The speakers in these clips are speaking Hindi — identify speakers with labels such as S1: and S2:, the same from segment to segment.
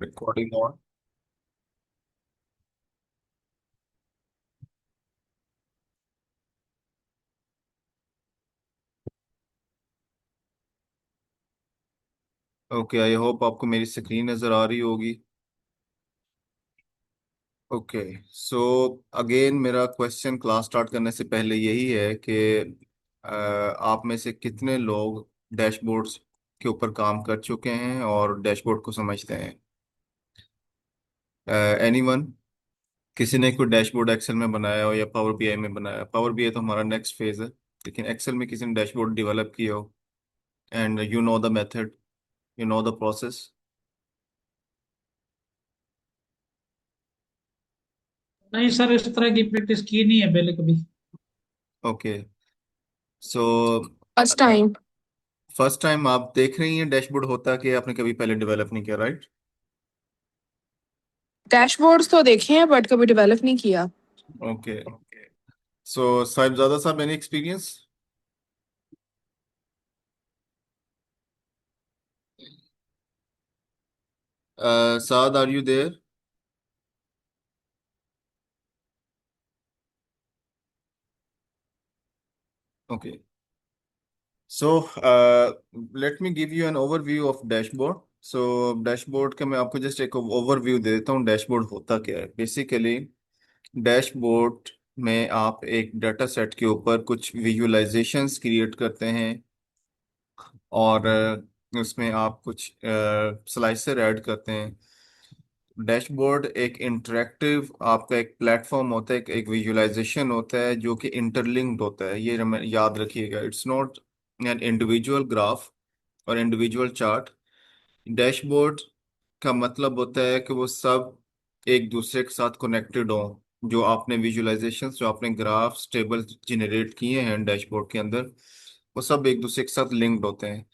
S1: Recording on. Okay, I hope आपको मेरी स्क्रीन नज़र आ रही होगी। ओके, सो अगेन मेरा क्वेश्चन क्लास स्टार्ट करने से पहले यही है कि आप में से कितने लोग डैशबोर्ड्स के ऊपर काम कर चुके हैं और डैशबोर्ड को समझते हैं? एनीवन? किसी ने कोई डैशबोर्ड एक्सेल में बनाया हो या पावर बीआई में बनाया? पावर बीआई तो हमारा नेक्स्ट फेज है, लेकिन एक्सेल में किसी ने डैशबोर्ड डेवलप किया हो and you know the method, you know the process.
S2: नहीं सर, इस तरह की प्रैक्टिस की नहीं है पहले कभी।
S1: Okay, so
S3: first time.
S1: First time आप देख रही हैं डैशबोर्ड होता कि आपने कभी पहले डेवलप नहीं किया, राइट?
S3: डैशबोर्ड्स तो देखे हैं बट कभी डेवलप नहीं किया।
S1: ओके, सो साहिबजादा साहब, any experience? Saad, are you there? Okay, so let me give you an overview of dashboard. So dashboard का मैं आपको जस्ट एक ओवरव्यू दे देता हूँ। डैशबोर्ड होता क्या है बेसिकली? डैशबोर्ड में आप एक डाटा सेट के ऊपर कुछ विजुअलाइजेशंस क्रिएट करते हैं और उसमें आप कुछ स्लाइसर ऐड करते हैं। डैशबोर्ड एक इंटरेक्टिव आपका एक प्लेटफॉर्म होता है, एक विजुअलाइजेशन होता है जो कि इंटरलिंक्ड होता है। ये याद रखिएगा, it's not an individual graph और इंडिविजुअल चार्ट। डैशबोर्ड का मतलब होता है कि वो सब एक दूसरे के साथ कनेक्टेड हो। जो आपने विजुअलाइजेशंस, जो आपने ग्राफ्स टेबल जनरेट किए हैं डैशबोर्ड के अंदर, वो सब एक दूसरे के साथ लिंक्ड होते हैं।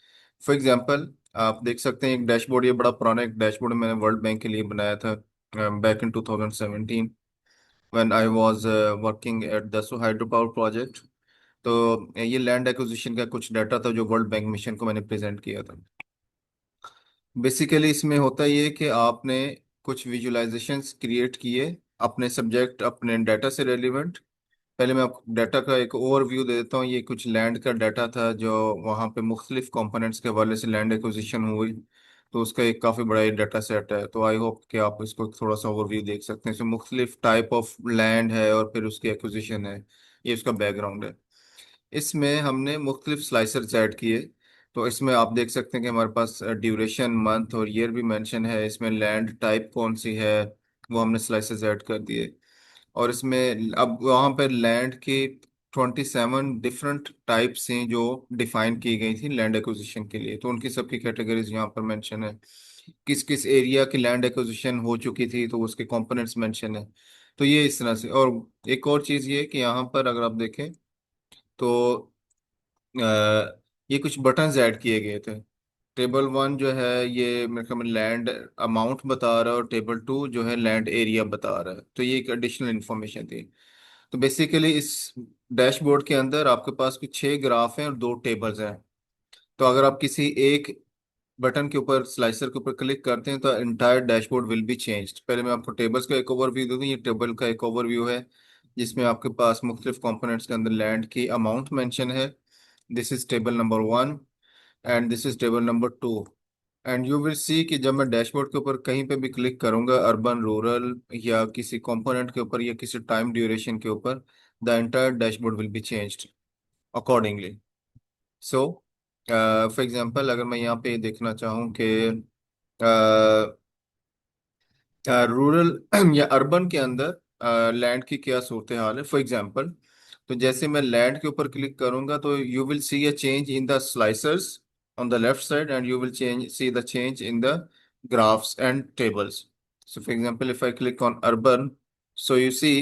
S1: फॉर एग्जांपल, आप देख सकते हैं एक डैशबोर्ड, ये बड़ा पुराना एक डैशबोर्ड मैंने वर्ल्ड बैंक के लिए बनाया था back in 2017 when I was working at the hydro power project. तो ये लैंड एक्विजिशन का कुछ डाटा था जो वर्ल्ड बैंक मिशन को मैंने प्रेजेंट किया था। बेसिकली इसमें होता ये है कि आपने कुछ विजुअलाइजेशंस क्रिएट किए अपने सब्जेक्ट, अपने डाटा से रेलिवेंट। पहले मैं आपको डाटा का एक ओवरव्यू दे देता हूँ। ये कुछ लैंड का डाटा था जो वहाँ पे मुख्तलिफ कंपोनेंट्स के हवाले से लैंड एक्विजिशन हुई। तो उसका एक काफ़ी बड़ा ये डाटा सेट है। तो आई होप कि आप इसको थोड़ा सा ओवरव्यू देख सकते हैं। इसमें मुख्तलिफ टाइप ऑफ लैंड है और फिर उसकी एक्विजिशन है। ये उसका बैकग्राउंड है। इसमें हमने मुख्तलिफ स्लाइसर्स ऐड किए। तो इसमें आप देख सकते हैं कि हमारे पास ड्यूरेशन, मंथ और ईयर भी मेंशन है। इसमें लैंड टाइप कौन सी है वो हमने स्लाइसेस ऐड कर दिए। और इसमें अब वहाँ पर लैंड की 27 डिफरेंट टाइप्स हैं जो डिफाइन की गई थी लैंड एक्विजिशन के लिए। तो उनकी सबकी कैटेगरीज यहाँ पर मेंशन है। किस किस एरिया की लैंड एक्विजिशन हो चुकी थी तो उसके कंपोनेंट्स मेंशन है। तो ये इस तरह से। और एक और चीज़ ये है कि यहाँ पर अगर आप देखें तो ये कुछ बटन्स ऐड किए गए थे। टेबल वन जो है ये मेरे ख्याल में लैंड अमाउंट बता रहा है और टेबल टू जो है लैंड एरिया बता रहा है। तो ये एक एडिशनल इंफॉर्मेशन थी। तो बेसिकली इस डैशबोर्ड के अंदर आपके पास कुछ 6 ग्राफ हैं और 2 टेबल्स हैं। तो अगर आप किसी एक बटन के ऊपर, स्लाइसर के ऊपर क्लिक करते हैं तो entire dashboard will be changed. पहले मैं आपको टेबल्स का एक ओवरव्यू दे दूँ। ये टेबल का एक ओवरव्यू है जिसमें आपके पास मुख्तलिफ कंपोनेंट्स के अंदर लैंड की अमाउंट मेंशन है। This is table number 1 and this is table number 2। And you will सी कि जब मैं डैशबोर्ड के ऊपर कहीं पे भी क्लिक करूंगा, अर्बन, रूरल या किसी कंपोनेंट के ऊपर या किसी टाइम ड्यूरेशन के ऊपर, the entire dashboard will be changed accordingly. So for example, अगर मैं यहाँ पे देखना चाहूँ कि रूरल या अर्बन के अंदर लैंड की क्या सूरत हाल है, फॉर एग्जांपल, तो जैसे मैं लैंड के ऊपर क्लिक करूंगा तो you will see a change in the slicers on the left side and you will change see the change in the graphs and tables. So for example, if I click on urban, so you see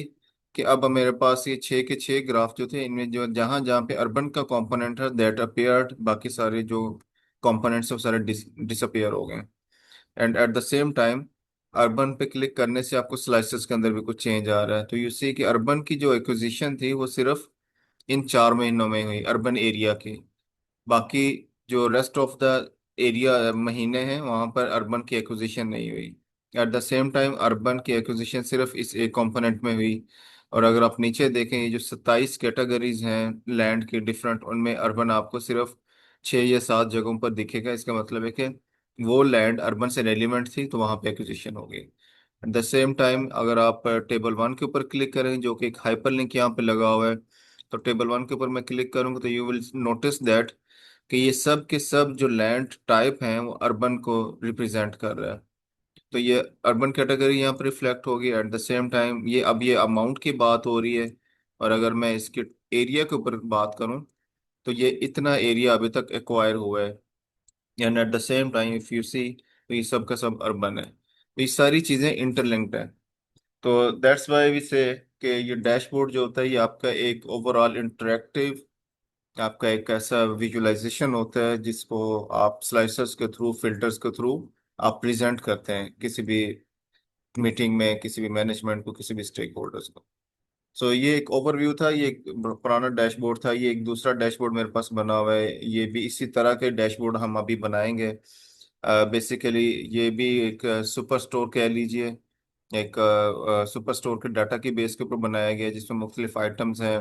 S1: कि अब मेरे पास ये 6 के 6 ग्राफ जो थे, इनमें जो जहां जहां पे अर्बन का कंपोनेंट है दैट अपीयर्ड, बाकी सारे जो कंपोनेंट्स वो सारे डिसअपियर हो गए। And at the same time urban पे क्लिक करने से आपको स्लाइसेस के अंदर भी कुछ चेंज आ रहा है। तो यू सी कि अर्बन की जो एक्विजिशन थी वो सिर्फ इन 4 महीनों में हुई, अर्बन एरिया की। बाकी जो रेस्ट ऑफ द एरिया महीने हैं वहां पर अर्बन की एक्विजिशन नहीं हुई। Eight the same time urban की एक्विजिशन सिर्फ इस एक कंपोनेंट में हुई। और अगर आप नीचे देखें, ये जो 27 कैटेगरीज हैं लैंड की डिफरेंट, उनमें अर्बन आपको सिर्फ 6 या 7 जगहों पर दिखेगा। इसका मतलब है कि वो लैंड अर्बन से रेलिवेंट थी तो वहां पे एक्विजिशन हो गई। एट द सेम टाइम अगर आप टेबल 1 के ऊपर क्लिक करें, जो कि एक हाइपर लिंक यहाँ पे लगा हुआ है, तो टेबल 1 के ऊपर मैं क्लिक करूंगा तो यू विल नोटिस दैट कि ये सब के सब जो लैंड टाइप हैं वो अर्बन को रिप्रेजेंट कर रहा है। तो ये अर्बन कैटेगरी यहाँ पर रिफ्लेक्ट होगी। एट द सेम टाइम ये अमाउंट की बात हो रही है। और अगर मैं इसके एरिया के ऊपर बात करूँ, तो ये इतना एरिया अभी तक एक्वायर हुआ है। And at the same time if you see, तो ये सब का सब अर्बन है। तो ये सारी चीज़ें इंटरलिंक्ड है। तो दैट्स वाई वी से कि ये डैशबोर्ड जो होता है ये आपका एक ओवरऑल इंटरेक्टिव, आपका एक ऐसा विजुअलाइजेशन होता है जिसको आप स्लाइसर्स के थ्रू, फिल्टर्स के थ्रू आप प्रेजेंट करते हैं किसी भी मीटिंग में, किसी भी मैनेजमेंट को, किसी भी स्टेक होल्डर्स को। सो ये एक ओवरव्यू था, ये एक पुराना डैशबोर्ड था। ये एक दूसरा डैशबोर्ड मेरे पास बना हुआ है, ये भी इसी तरह के डैशबोर्ड हम अभी बनाएंगे। बेसिकली ये भी एक सुपर स्टोर कह लीजिए, एक सुपर स्टोर के डाटा की बेस के ऊपर बनाया गया है जिसमें मुख्तलिफ आइटम्स हैं।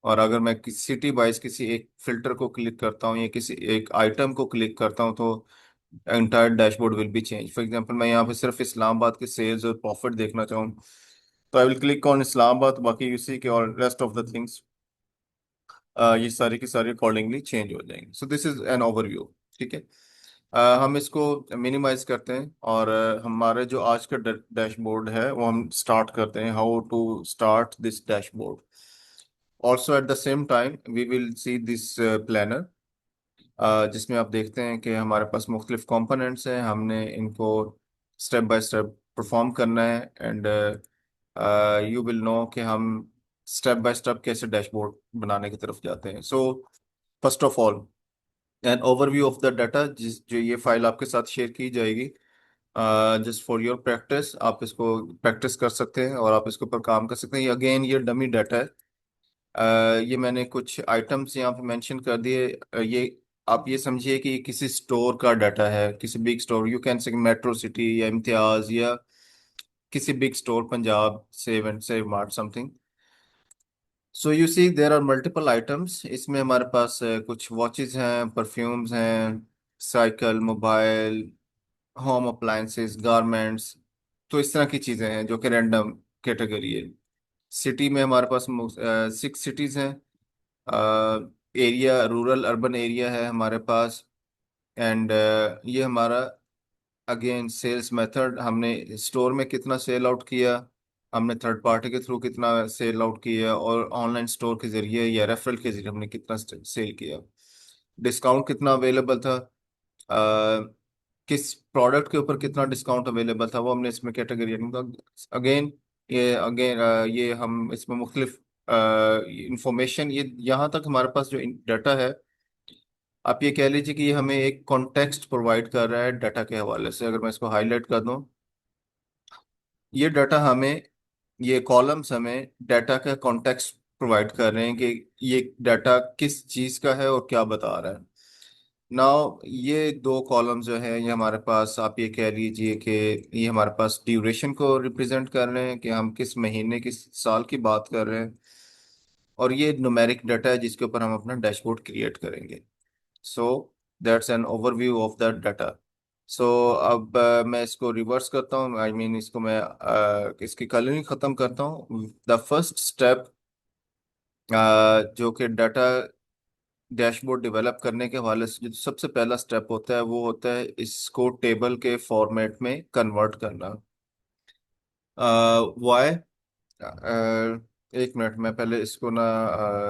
S1: और अगर मैं किसी सिटी वाइज किसी एक फिल्टर को क्लिक करता हूँ या किसी एक आइटम को क्लिक करता हूँ, तो entire dashboard will be change. For example मैं यहाँ पे सिर्फ इस्लामाबाद के सेल्स और प्रॉफिट देखना चाहूँ, तो I will click on Islamabad, बाकी यू सी के और रेस्ट ऑफ द थिंग्स ये सारी की सारी अकॉर्डिंगली चेंज हो जाएंगे। सो दिस इज एन ओवरव्यू। ठीक है। हम इसको मिनिमाइज करते हैं और हमारे जो आज का डैशबोर्ड है वो हम स्टार्ट करते हैं, how to start this dashboard. Also at the same time we will see this planner, जिसमें आप देखते हैं कि हमारे पास मुख्तलिफ कंपोनेंट्स हैं, हमने इनको स्टेप बाय स्टेप परफॉर्म करना है। एंड यू विल नो कि हम स्टेप बाय स्टेप कैसे डैशबोर्ड बनाने की तरफ जाते हैं। So first of all N overview of the data, जिस जो ये फाइल आपके साथ शेयर की जाएगी जस्ट फॉर योर प्रैक्टिस, आप इसको प्रैक्टिस कर सकते हैं और आप इसके ऊपर काम कर सकते हैं। ये अगेन ये डमी डाटा है। ये मैंने कुछ आइटम्स यहाँ पे मेंशन कर दिए। ये आप ये समझिए कि किसी स्टोर का डाटा है, किसी big store, you can say metro city या इम्तियाज या किसी big store, Punjab save and save mart something. So you see there are multiple items. इसमें हमारे पास कुछ वॉचेस हैं, परफ्यूम्स हैं, cycle, mobile, home appliances, garments. तो इस तरह की चीज़ें हैं जो कि रैंडम कैटेगरी है। सिटी में हमारे पास 6 सिटीज़ हैं। एरिया रूरल अर्बन एरिया है हमारे पास। एंड ये हमारा अगेन सेल्स मेथड, हमने स्टोर में कितना सेल आउट किया, हमने थर्ड पार्टी के थ्रू कितना सेल आउट किया, और ऑनलाइन स्टोर के जरिए या रेफरल के जरिए हमने कितना सेल किया। डिस्काउंट कितना अवेलेबल था, किस प्रोडक्ट के ऊपर कितना डिस्काउंट अवेलेबल था, वो हमने इसमें कैटेगरी। अगेन ये हम इसमें मुख्तलिफ इंफॉर्मेशन, ये यहाँ तक हमारे पास जो डाटा है, आप ये कह लीजिए कि ये हमें एक कॉन्टेक्स्ट प्रोवाइड कर रहा है डाटा के हवाले से। अगर मैं इसको हाईलाइट कर दूं, ये डाटा हमें, ये कॉलम्स हमें डाटा का कॉन्टेक्स्ट प्रोवाइड कर रहे हैं कि ये डाटा किस चीज़ का है और क्या बता रहा है। नाउ ये 2 कॉलम जो है ये हमारे पास, आप ये कह लीजिए कि ये हमारे पास ड्यूरेशन को रिप्रेजेंट कर रहे हैं कि हम किस महीने किस साल की बात कर रहे हैं। और ये न्यूमेरिक डाटा है जिसके ऊपर हम अपना डैशबोर्ड क्रिएट करेंगे। So that's an overview of the data. So अब मैं इसको रिवर्स करता हूँ, आई मीन इसको मैं इसकी कलरिंग ख़त्म करता हूँ। द फर्स्ट स्टेप जो कि डाटा डैशबोर्ड डेवलप करने के हवाले से जो सबसे पहला स्टेप होता है वो होता है इसको टेबल के फॉर्मेट में कन्वर्ट करना। वाई, एक मिनट, मैं पहले इसको ना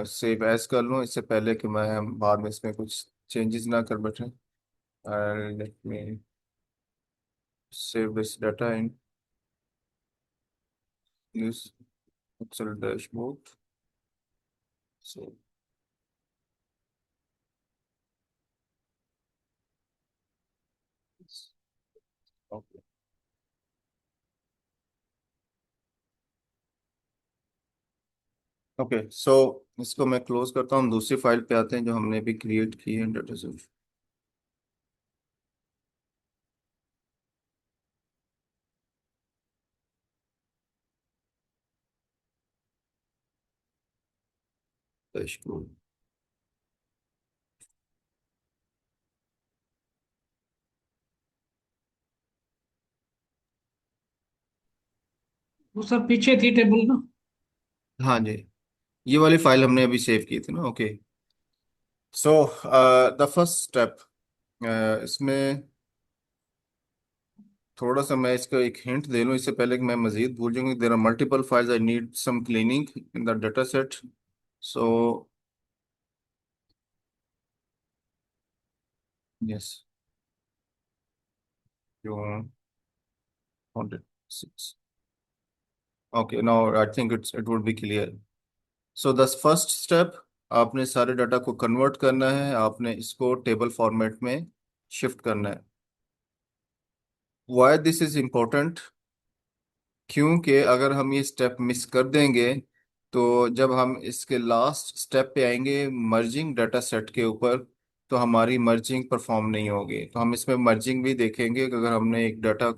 S1: सेव एज कर लूँ, इससे पहले कि मैं बाद में इसमें कुछ चेंजेस ना कर बैठे। Let me save this data in this Excel dashboard. So, okay. Okay, so इसको मैं क्लोज करता हूँ, दूसरी फाइल पे आते हैं जो हमने भी क्रिएट की है डाटा से। डैशबोर्ड।
S2: वो सर पीछे थी टेबल ना।
S1: हाँ जी, ये वाली फाइल हमने अभी सेव की थी ना। Okay, so the first step, इसमें थोड़ा सा मैं इसका एक हिंट दे लूँ इससे पहले कि मैं मजीद भूल जाऊंगी। There are multiple files, I need some cleaning in the data set. So yes, you wanted six. Okay, now I think it would be clear. So the first step, आपने सारे डाटा को कन्वर्ट करना है, आपने इसको टेबल फॉर्मेट में शिफ्ट करना है। Why this is important? क्योंकि अगर हम ये स्टेप मिस कर देंगे तो जब हम इसके लास्ट स्टेप पे आएंगे मर्जिंग डाटा सेट के ऊपर, तो हमारी मर्जिंग परफॉर्म नहीं होगी। तो हम इसमें मर्जिंग भी देखेंगे कि अगर हमने एक डाटा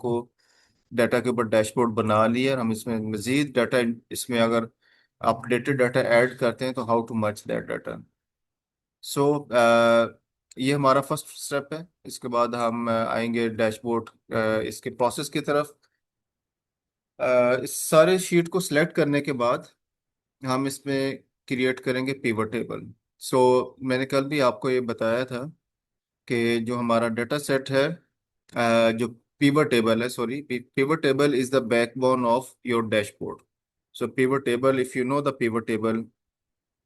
S1: के ऊपर डैशबोर्ड बना लिया और हम इसमें मजीद डाटा, इसमें अगर अपडेटेड डाटा ऐड करते हैं तो how to merge that data. So ये हमारा फर्स्ट स्टेप है। इसके बाद हम आएंगे डैशबोर्ड इसके प्रोसेस की तरफ। इस सारे शीट को सिलेक्ट करने के बाद हम इसमें क्रिएट करेंगे पिवट टेबल। सो मैंने कल भी आपको ये बताया था कि जो हमारा डाटा सेट है, जो पिवट टेबल है, sorry, pivot table is the backbone of your dashboard. So pivot table, if you know the pivot table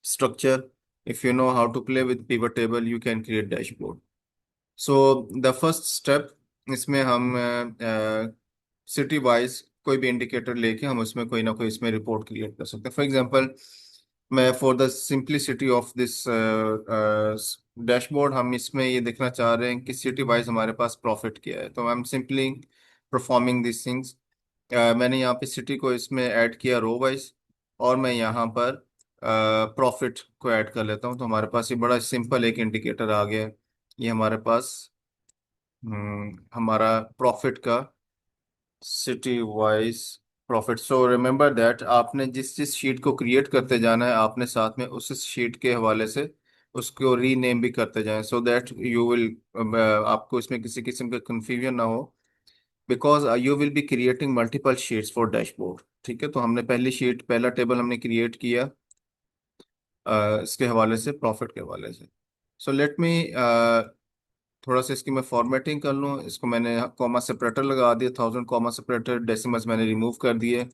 S1: structure, if you know how to play with pivot table, you can create dashboard. So the first step, इसमें हम सिटी वाइज कोई भी इंडिकेटर लेके हम उसमें कोई ना कोई इसमें रिपोर्ट क्रिएट कर सकते हैं। फॉर एग्जांपल, मैं for the simplicity of this dashboard, हम इसमें ये देखना चाह रहे हैं कि सिटी वाइज हमारे पास प्रॉफिट क्या है। तो I am simply performing this things. मैंने यहाँ पे सिटी को इसमें ऐड किया रो वाइज, और मैं यहाँ पर प्रॉफिट को ऐड कर लेता हूँ। तो हमारे पास ये बड़ा सिंपल एक इंडिकेटर आ गया है। ये हमारे पास हमारा प्रॉफिट का city wise profit. So remember that आपने जिस जिस शीट को क्रिएट करते जाना है, आपने साथ में उस शीट के हवाले से उसको रीनेम भी करते जाएं, सो दैट यू विल, आपको इसमें किसी किस्म का कंफ्यूजन ना हो, because you will be creating multiple sheets for dashboard. ठीक है, तो हमने पहली शीट, पहला टेबल हमने क्रिएट किया इसके हवाले से, प्रॉफिट के हवाले से। सो लेट मी थोड़ा सा इसकी मैं फॉर्मेटिंग कर लूँ। इसको मैंने कॉमा सेपरेटर लगा दिया, 1000 कॉमा सेपरेटर, डेसिमल्स मैंने रिमूव कर दिए।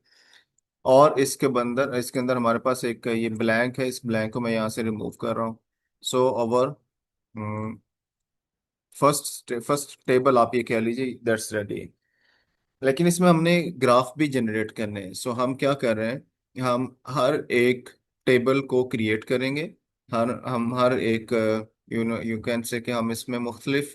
S1: और इसके अंदर हमारे पास एक ये ब्लैंक है, इस ब्लैंक को मैं यहाँ से रिमूव कर रहा हूँ। सो ओवर फर्स्ट टेबल आप ये कह लीजिए, दैट्स रेडी। लेकिन इसमें हमने ग्राफ भी जनरेट करने हैं। सो हम क्या कर रहे हैं, हम हर एक टेबल को क्रिएट करेंगे। हम हर एक, यू कैन से कि हम इसमें मुख्तलिफ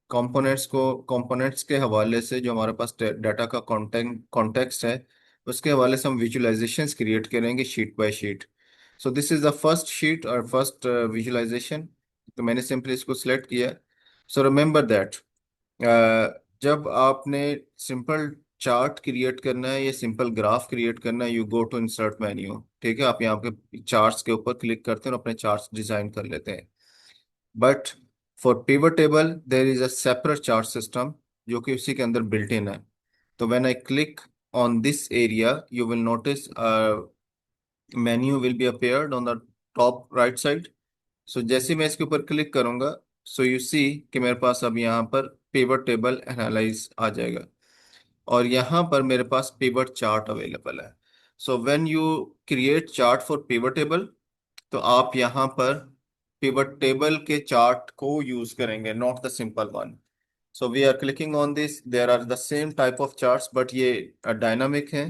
S1: कंपोनेंट्स के हवाले से, जो हमारे पास डाटा का कॉन्टेक्स्ट है, उसके हवाले से हम विजुलाइजेशंस क्रिएट करेंगे sheet by sheet. So this is the first sheet और फर्स्ट विजुलाइजेशन। तो मैंने सिंपली इसको सिलेक्ट किया। सो रिमेंबर दैट जब आपने सिंपल चार्ट क्रिएट करना है या सिंपल ग्राफ क्रिएट करना है, you go to insert menu. ठीक है, आप यहाँ पे चार्ट्स के ऊपर क्लिक करते हैं और अपने चार्ट्स डिजाइन कर लेते हैं। But for pivot table there is a separate chart system जो कि उसी के अंदर बिल्ट इन है। So when I click on this area, you will notice menu will be appeared on the top right side. So जैसे ही मैं इसके ऊपर क्लिक करूंगा, सो यू सी कि मेरे पास अब यहाँ पर पिवट टेबल एनालाइज आ जाएगा, और यहाँ पर मेरे पास पिवट चार्ट अवेलेबल है। So when you create chart for pivot table, तो आप यहाँ पर पिवट टेबल के चार्ट को यूज करेंगे, not the simple one. So we are clicking on this, there are the same type of charts, but ये डायनामिक हैं।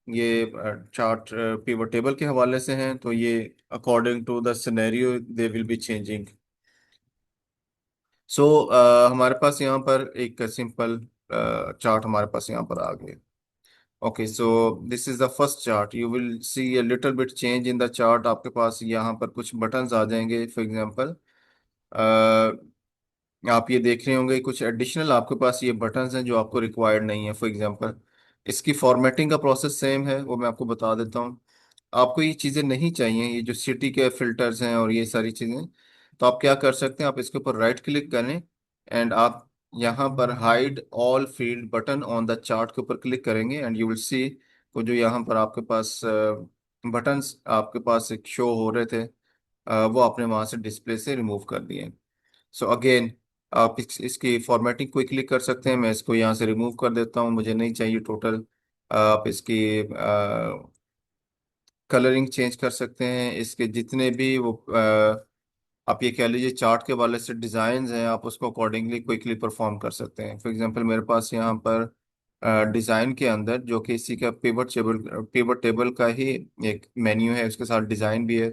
S1: ये चार्ट पिवट टेबल के हवाले से हैं, तो ये according to the scenario they will be changing. So हमारे पास यहाँ पर एक सिंपल चार्ट हमारे पास यहाँ पर आ गया। Okay, so this is the first chart. You will see a little bit change in the chart. आपके पास यहाँ पर कुछ बटन्स आ जाएंगे। फॉर एग्जांपल, आप ये देख रहे होंगे कुछ एडिशनल आपके पास ये बटन्स हैं जो आपको रिक्वायर्ड नहीं है। फॉर एग्जांपल, इसकी फॉर्मेटिंग का प्रोसेस सेम है, वो मैं आपको बता देता हूँ। आपको ये चीज़ें नहीं चाहिए, ये जो सिटी के फिल्टर्स हैं और ये सारी चीज़ें, तो आप क्या कर सकते हैं, आप इसके ऊपर राइट क्लिक करें एंड आप यहाँ पर hide all field button on the chart के ऊपर क्लिक करेंगे एंड यू विल सी, वो जो यहाँ पर आपके पास बटन्स आपके पास एक शो हो रहे थे, वो आपने वहाँ से डिस्प्ले से रिमूव कर दिए। सो अगेन आप इसकी फॉर्मेटिंग क्विकली कर सकते हैं। मैं इसको यहाँ से रिमूव कर देता हूँ, मुझे नहीं चाहिए टोटल। आप इसकी कलरिंग चेंज कर सकते हैं, इसके जितने भी वो आप ये कह लीजिए चार्ट के वाले से डिज़ाइन हैं, आप उसको अकॉर्डिंगली क्विकली परफॉर्म कर सकते हैं। फॉर एग्जांपल मेरे पास यहाँ पर डिज़ाइन के अंदर जो कि इसी का पिवट टेबल का ही एक मेन्यू है, उसके साथ डिज़ाइन भी है,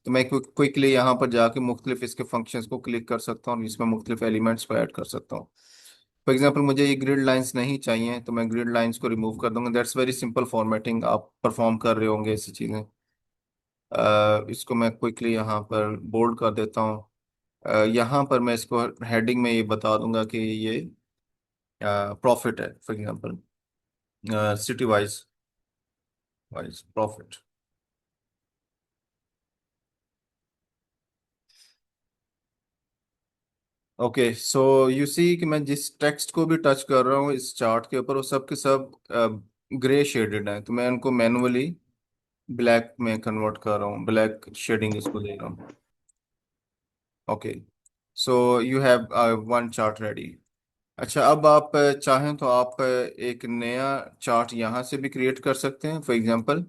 S1: तो मैं क्विकली यहाँ पर जाके मुख्तलिफ इसके फंक्शंस को क्लिक कर सकता हूँ, इसमें मुख्तलिफ एलिमेंट्स को ऐड कर सकता हूँ। फॉर एग्जांपल मुझे ये ग्रिड लाइंस नहीं चाहिए, तो मैं ग्रिड लाइंस को रिमूव कर दूंगा। दैट्स वेरी सिंपल फॉर्मेटिंग, आप परफॉर्म कर रहे होंगे ऐसी चीज़ें। इसको मैं क्विकली यहाँ पर बोल्ड कर देता हूँ। यहाँ पर मैं इसको हेडिंग में ये बता दूंगा कि ये प्रॉफिट है, for example city wise wise profit. Okay, so you see कि मैं जिस टेक्स्ट को भी टच कर रहा हूँ इस चार्ट के ऊपर, वो सब के सब ग्रे शेडेड है, तो मैं उनको मैनुअली ब्लैक में कन्वर्ट कर रहा हूँ, ब्लैक शेडिंग इसको दे रहा हूँ। Okay, so you have one chart ready. अच्छा, अब आप चाहें तो आप एक नया चार्ट यहाँ से भी क्रिएट कर सकते हैं, फॉर एग्जांपल।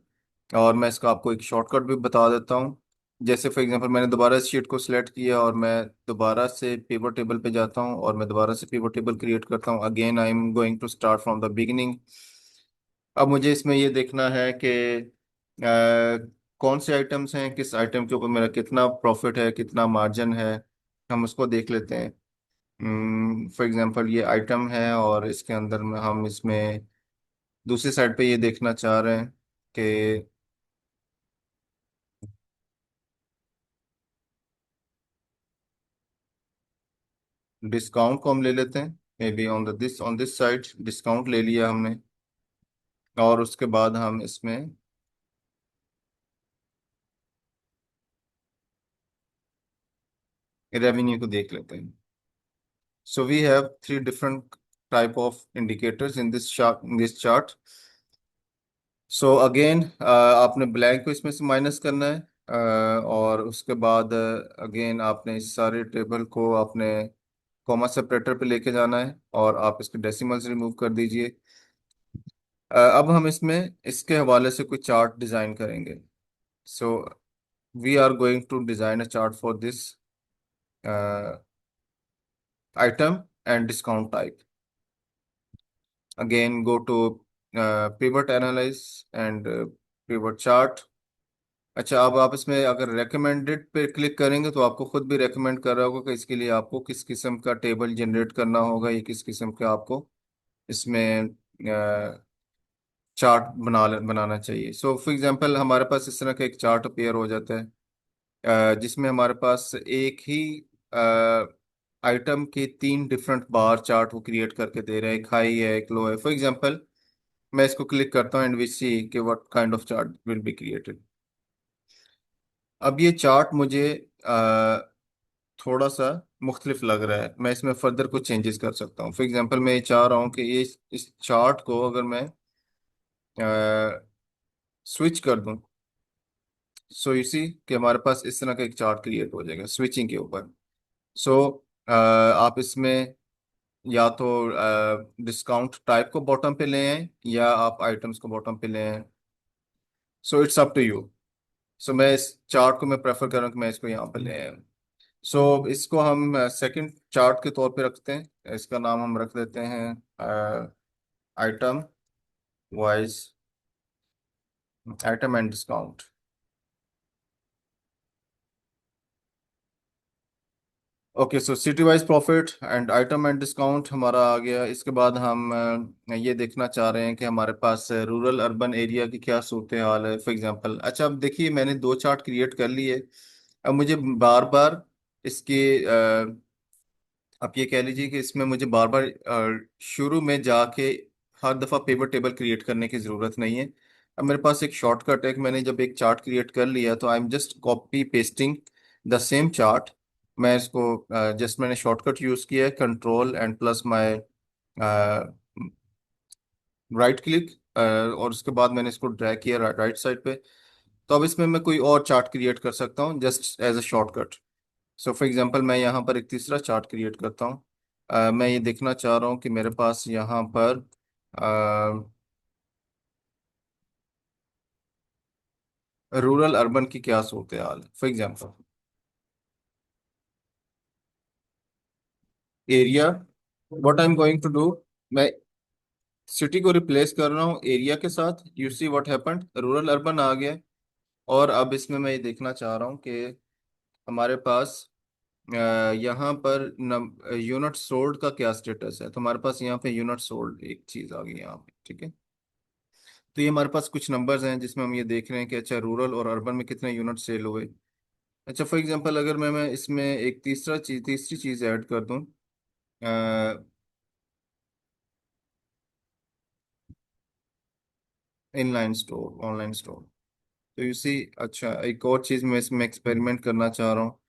S1: और मैं इसका आपको एक शॉर्टकट भी बता देता हूँ। जैसे फॉर एग्जांपल मैंने दोबारा इस शीट को सिलेक्ट किया और मैं दोबारा से पिवट टेबल पे जाता हूँ और मैं दोबारा से पिवट टेबल क्रिएट करता हूँ। Again I am going to start from the beginning. अब मुझे इसमें ये देखना है कि कौन से आइटम्स हैं, किस आइटम के ऊपर मेरा कितना प्रॉफिट है, कितना मार्जिन है, हम उसको देख लेते हैं। फॉर एग्जांपल ये आइटम है और इसके अंदर में हम इसमें दूसरी साइड पे ये देखना चाह रहे हैं कि डिस्काउंट को हम ले लेते हैं। May be on this side discount ले लिया हमने, और उसके बाद हम इसमें रेवेन्यू को देख लेते हैं। So we have three different type of indicators in this chart. So again आपने ब्लैंक को इसमें से माइनस करना है, और उसके बाद अगेन आपने इस सारे टेबल को आपने कॉमा सेपरेटर पे लेके जाना है और आप इसके डेसिमल्स रिमूव कर दीजिए। अब हम इसमें इसके हवाले से कोई चार्ट डिजाइन करेंगे। So we are going to design a chart for this item and discount type. Again, go to pivot analyze and pivot chart. अच्छा, अब आप इसमें अगर रेकमेंडेड पे क्लिक करेंगे तो आपको खुद भी रेकमेंड कर रहा होगा कि इसके लिए आपको किस किस्म का टेबल जनरेट करना होगा, या किस किस्म का आपको इसमें चार्ट बनाना चाहिए। सो फॉर एग्जांपल हमारे पास इस तरह का एक चार्ट अपीयर हो जाता है, जिसमें हमारे पास एक ही आइटम के तीन डिफरेंट बार चार्ट वो क्रिएट करके दे रहे हैं, एक हाई है एक लो है। फॉर एग्जांपल मैं इसको क्लिक करता हूँ एंड वी सी कि what kind of chart will be created. अब ये चार्ट मुझे थोड़ा सा मुख्तलिफ लग रहा है, मैं इसमें फर्दर कुछ चेंजेस कर सकता हूँ। फॉर एग्जांपल मैं ये चाह रहा हूँ कि ये इस चार्ट को अगर मैं स्विच कर दूं, सो इसी कि हमारे पास इस तरह का एक चार्ट क्रिएट हो जाएगा स्विचिंग के ऊपर। सो आप इसमें या तो डिस्काउंट टाइप को बॉटम पे ले आए या आप आइटम्स को बॉटम पे ले आए। So it's up to you. So मैं इस चार्ट को मैं प्रेफर कर रहा हूँ कि मैं इसको यहाँ पे ले आया। सो इसको हम सेकंड चार्ट के तौर पे रखते हैं, इसका नाम हम रख देते हैं item wise item and discount. Okay, so city wise profit and item and discount हमारा आ गया। इसके बाद हम ये देखना चाह रहे हैं कि हमारे पास रूरल अर्बन एरिया की क्या सूरत हाल है, फॉर एग्जांपल। अच्छा, अब देखिए मैंने दो चार्ट क्रिएट कर लिए। अब मुझे बार बार इसके आप ये कह लीजिए कि इसमें मुझे बार बार शुरू में जाके हर दफ़ा पेपर टेबल क्रिएट करने की ज़रूरत नहीं है। अब मेरे पास एक शॉर्टकट है कि मैंने जब एक चार्ट क्रिएट कर लिया तो I am just copy pasting the same chart. मैं इसको जस्ट मैंने शॉर्टकट यूज किया है, control and plus my right click, और उसके बाद मैंने इसको ड्रैग किया राइट साइड पे। तो अब इसमें मैं कोई और चार्ट क्रिएट कर सकता हूँ just as a shortcut. So for example मैं यहाँ पर एक तीसरा चार्ट क्रिएट करता हूँ। मैं ये देखना चाह रहा हूँ कि मेरे पास यहाँ पर रूरल अर्बन की क्या सूरत हाल है। For example area, what I am going to do, मैं सिटी को रिप्लेस कर रहा हूँ एरिया के साथ। You see what happened, rural urban आ गया। और अब इसमें मैं ये देखना चाह रहा हूँ कि हमारे पास यहाँ पर यूनिट सोल्ड का क्या स्टेटस है। तो हमारे पास यहाँ पे यूनिट सोल्ड एक चीज आ गई यहाँ पे, ठीक है। तो ये हमारे पास कुछ नंबर्स हैं जिसमें हम ये देख रहे हैं कि अच्छा रूरल और अर्बन में कितने यूनिट सेल हुए। अच्छा फॉर एग्जांपल अगर मैं इसमें एक तीसरी चीज ऐड कर दूं, इनलाइन स्टोर, ऑनलाइन स्टोर। तो यू सी, अच्छा एक और चीज मैं इसमें एक्सपेरिमेंट करना चाह रहा हूँ।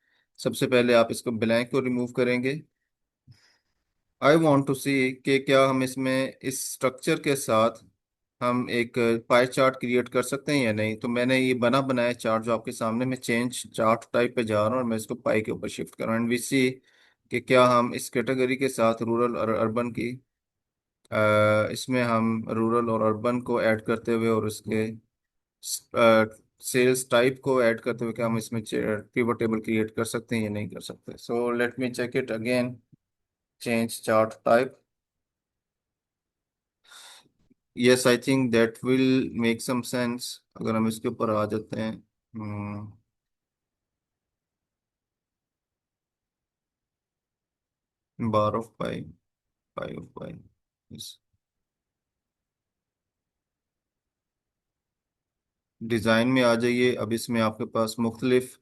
S1: सबसे पहले आप इसको ब्लैंक को रिमूव करेंगे। आई वॉन्ट टू सी कि क्या हम इसमें इस स्ट्रक्चर के साथ हम एक पाई चार्ट क्रिएट कर सकते हैं या नहीं। तो मैंने ये बना बनाया चार्ट जो आपके सामने, मैं चेंज चार्ट टाइप पे जा रहा हूँ और मैं इसको पाई के ऊपर शिफ्ट कर रहा हूँ। एंड वी सी कि क्या हम इस कैटेगरी के साथ रूरल और अर्बन की, इसमें हम रूरल और अर्बन को ऐड करते हुए और उसके सेल्स टाइप को ऐड करते हुए क्या हम इसमें पिवट टेबल क्रिएट कर सकते हैं या नहीं कर सकते। So let me check it again, change chart type. Yes I think that will make some sense. अगर हम इसके ऊपर आ जाते हैं, 12 पाई, 5 पाई, डिजाइन में आ जाइए। अब इसमें आपके पास मुख्तलिफ,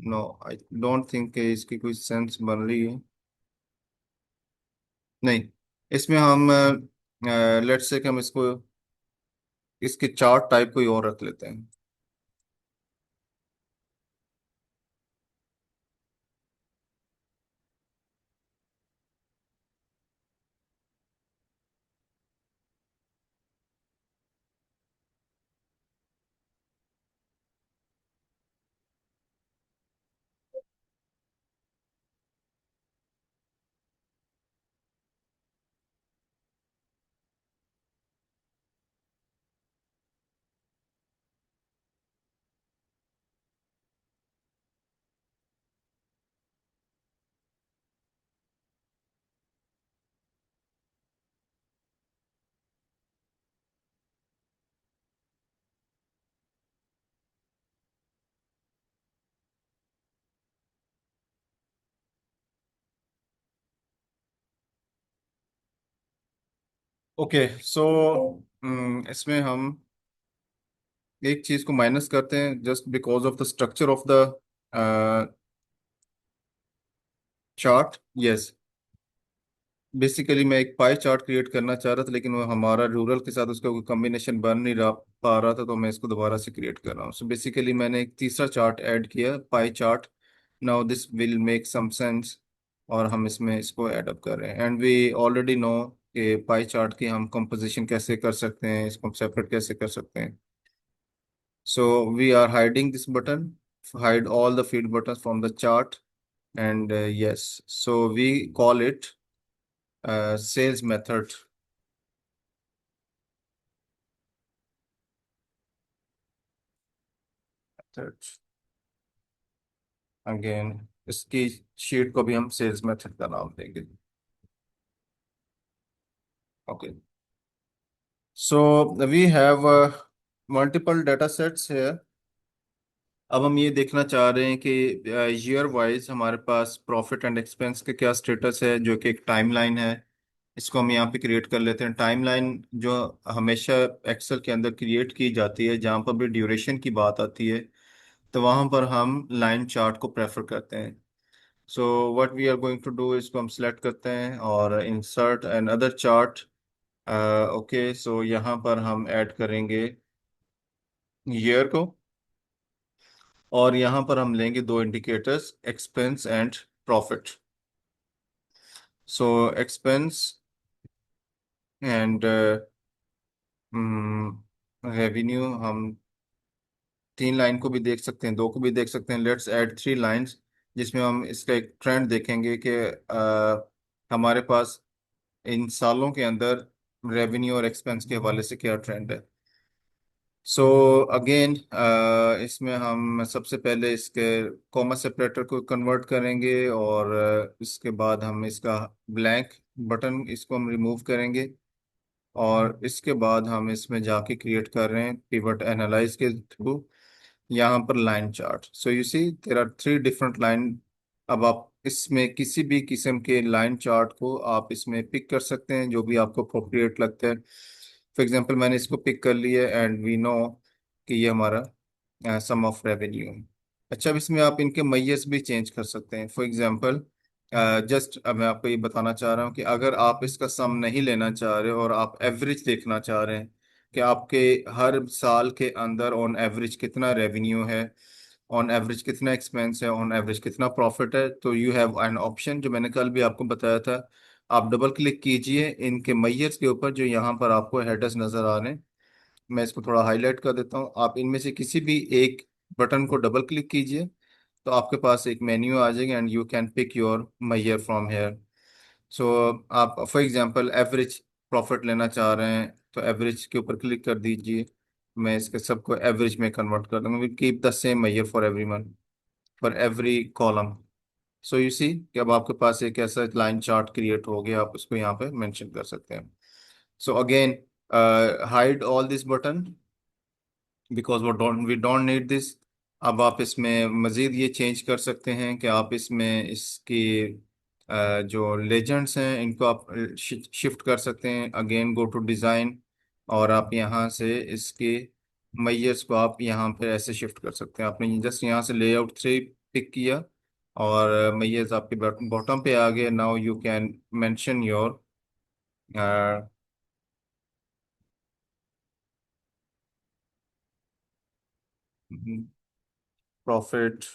S1: नो आई डोंट थिंक इसकी कोई सेंस बन रही है। नहीं, इसमें हम लेट्स से कि हम इसको, इसके चार्ट टाइप कोई और रख लेते हैं। ओके सो इसमें हम एक चीज को माइनस करते हैं just because of the structure of the chart. Yes, basically मैं एक पाई चार्ट क्रिएट करना चाह रहा था लेकिन वो हमारा रूरल के साथ उसका कोई कॉम्बिनेशन बन नहीं रहा पा रहा था, तो मैं इसको दोबारा से क्रिएट कर रहा हूँ। सो बेसिकली मैंने एक तीसरा चार्ट ऐड किया, pie chart. Now this will make some sense, और हम इसमें इसको ऐड अप कर रहे हैं। एंड वी ऑलरेडी नो कि पाई चार्ट की हम कंपोजिशन कैसे कर सकते हैं, इसको सेपरेट कैसे कर सकते हैं। So we are hiding this button, hide all the feed buttons from the chart, and yes, so we call it sales method। Again इसकी शीट को भी हम सेल्स मेथड का नाम देंगे। Okay, so we have multiple data sets है। अब हम ये देखना चाह रहे हैं कि ईयर वाइज हमारे पास प्रॉफिट एंड एक्सपेंस का क्या स्टेटस है, जो कि एक टाइमलाइन है। इसको हम यहाँ पे क्रिएट कर लेते हैं। टाइमलाइन जो हमेशा एक्सेल के अंदर क्रिएट की जाती है, जहाँ पर भी ड्यूरेशन की बात आती है तो वहाँ पर हम लाइन चार्ट को प्रेफर करते हैं। So what we are going to do, इसको हम सेलेक्ट करते हैं और insert another chart. Okay, so यहाँ पर हम ऐड करेंगे ईयर को, और यहाँ पर हम लेंगे दो indicators, expense and profit. So expense and revenue, हम तीन लाइन को भी देख सकते हैं, दो को भी देख सकते हैं। लेट्स ऐड थ्री लाइंस, जिसमें हम इसका एक ट्रेंड देखेंगे कि हमारे पास इन सालों के अंदर रेवेन्यू और एक्सपेंस के हवाले से क्या ट्रेंड है। सो अगेन इसमें हम सबसे पहले इसके कॉमा सेपरेटर को कन्वर्ट करेंगे, और इसके बाद हम इसका ब्लैंक बटन इसको हम रिमूव करेंगे, और इसके बाद हम इसमें जाके क्रिएट कर रहे हैं पिवट एनालाइज के थ्रू यहाँ पर line chart. So you see there are three different line. अब आप इसमें किसी भी किस्म के लाइन चार्ट को आप इसमें पिक कर सकते हैं, जो भी आपको अप्रोप्रिएट लगता है। फॉर एग्जांपल मैंने इसको पिक कर लिया, एंड वी नो कि ये हमारा सम ऑफ रेवेन्यू है। अच्छा, अब इसमें आप इनके मैयर्स भी चेंज कर सकते हैं। फॉर एग्जांपल जस्ट अब मैं आपको ये बताना चाह रहा हूँ कि अगर आप इसका सम नहीं लेना चाह रहे और आप एवरेज देखना चाह रहे हैं कि आपके हर साल के अंदर ऑन एवरेज कितना रेवेन्यू है, ऑन एवरेज कितना एक्सपेंस है, ऑन एवरेज कितना प्रॉफिट है, तो यू हैव एन ऑप्शन जो मैंने कल भी आपको बताया था। आप डबल क्लिक कीजिए इनके मैयर्स के ऊपर जो यहाँ पर आपको हेडर्स नजर आ रहे हैं। मैं इसको थोड़ा हाईलाइट कर देता हूँ। आप इनमें से किसी भी एक बटन को डबल क्लिक कीजिए, तो आपके पास एक मेन्यू आ जाएगा, and you can pick your measure from here. So आप फॉर एग्जांपल एवरेज प्रॉफिट लेना चाह रहे हैं, तो एवरेज के ऊपर क्लिक कर दीजिए। मैं इसके सबको एवरेज में कन्वर्ट कर दूंगा। We keep the same measure for every month, for every column. So you see कि अब आपके पास एक ऐसा लाइन चार्ट क्रिएट हो गया, आप उसको यहाँ पे मेंशन कर सकते हैं। So again hide all this button because we don't need this. अब आप इसमें मज़ीद ये चेंज कर सकते हैं कि आप इसमें इसकी जो लेजेंड्स हैं इनको आप शिफ्ट कर सकते हैं। अगेन गो टू डिज़ाइन, और आप यहाँ से इसके मैयर्स को आप यहाँ पे ऐसे शिफ्ट कर सकते हैं। आपने जस्ट यहाँ से लेआउट थ्री पिक किया, और मैयर्स आपके बॉटम पे आ गए। Now you can mention your profit,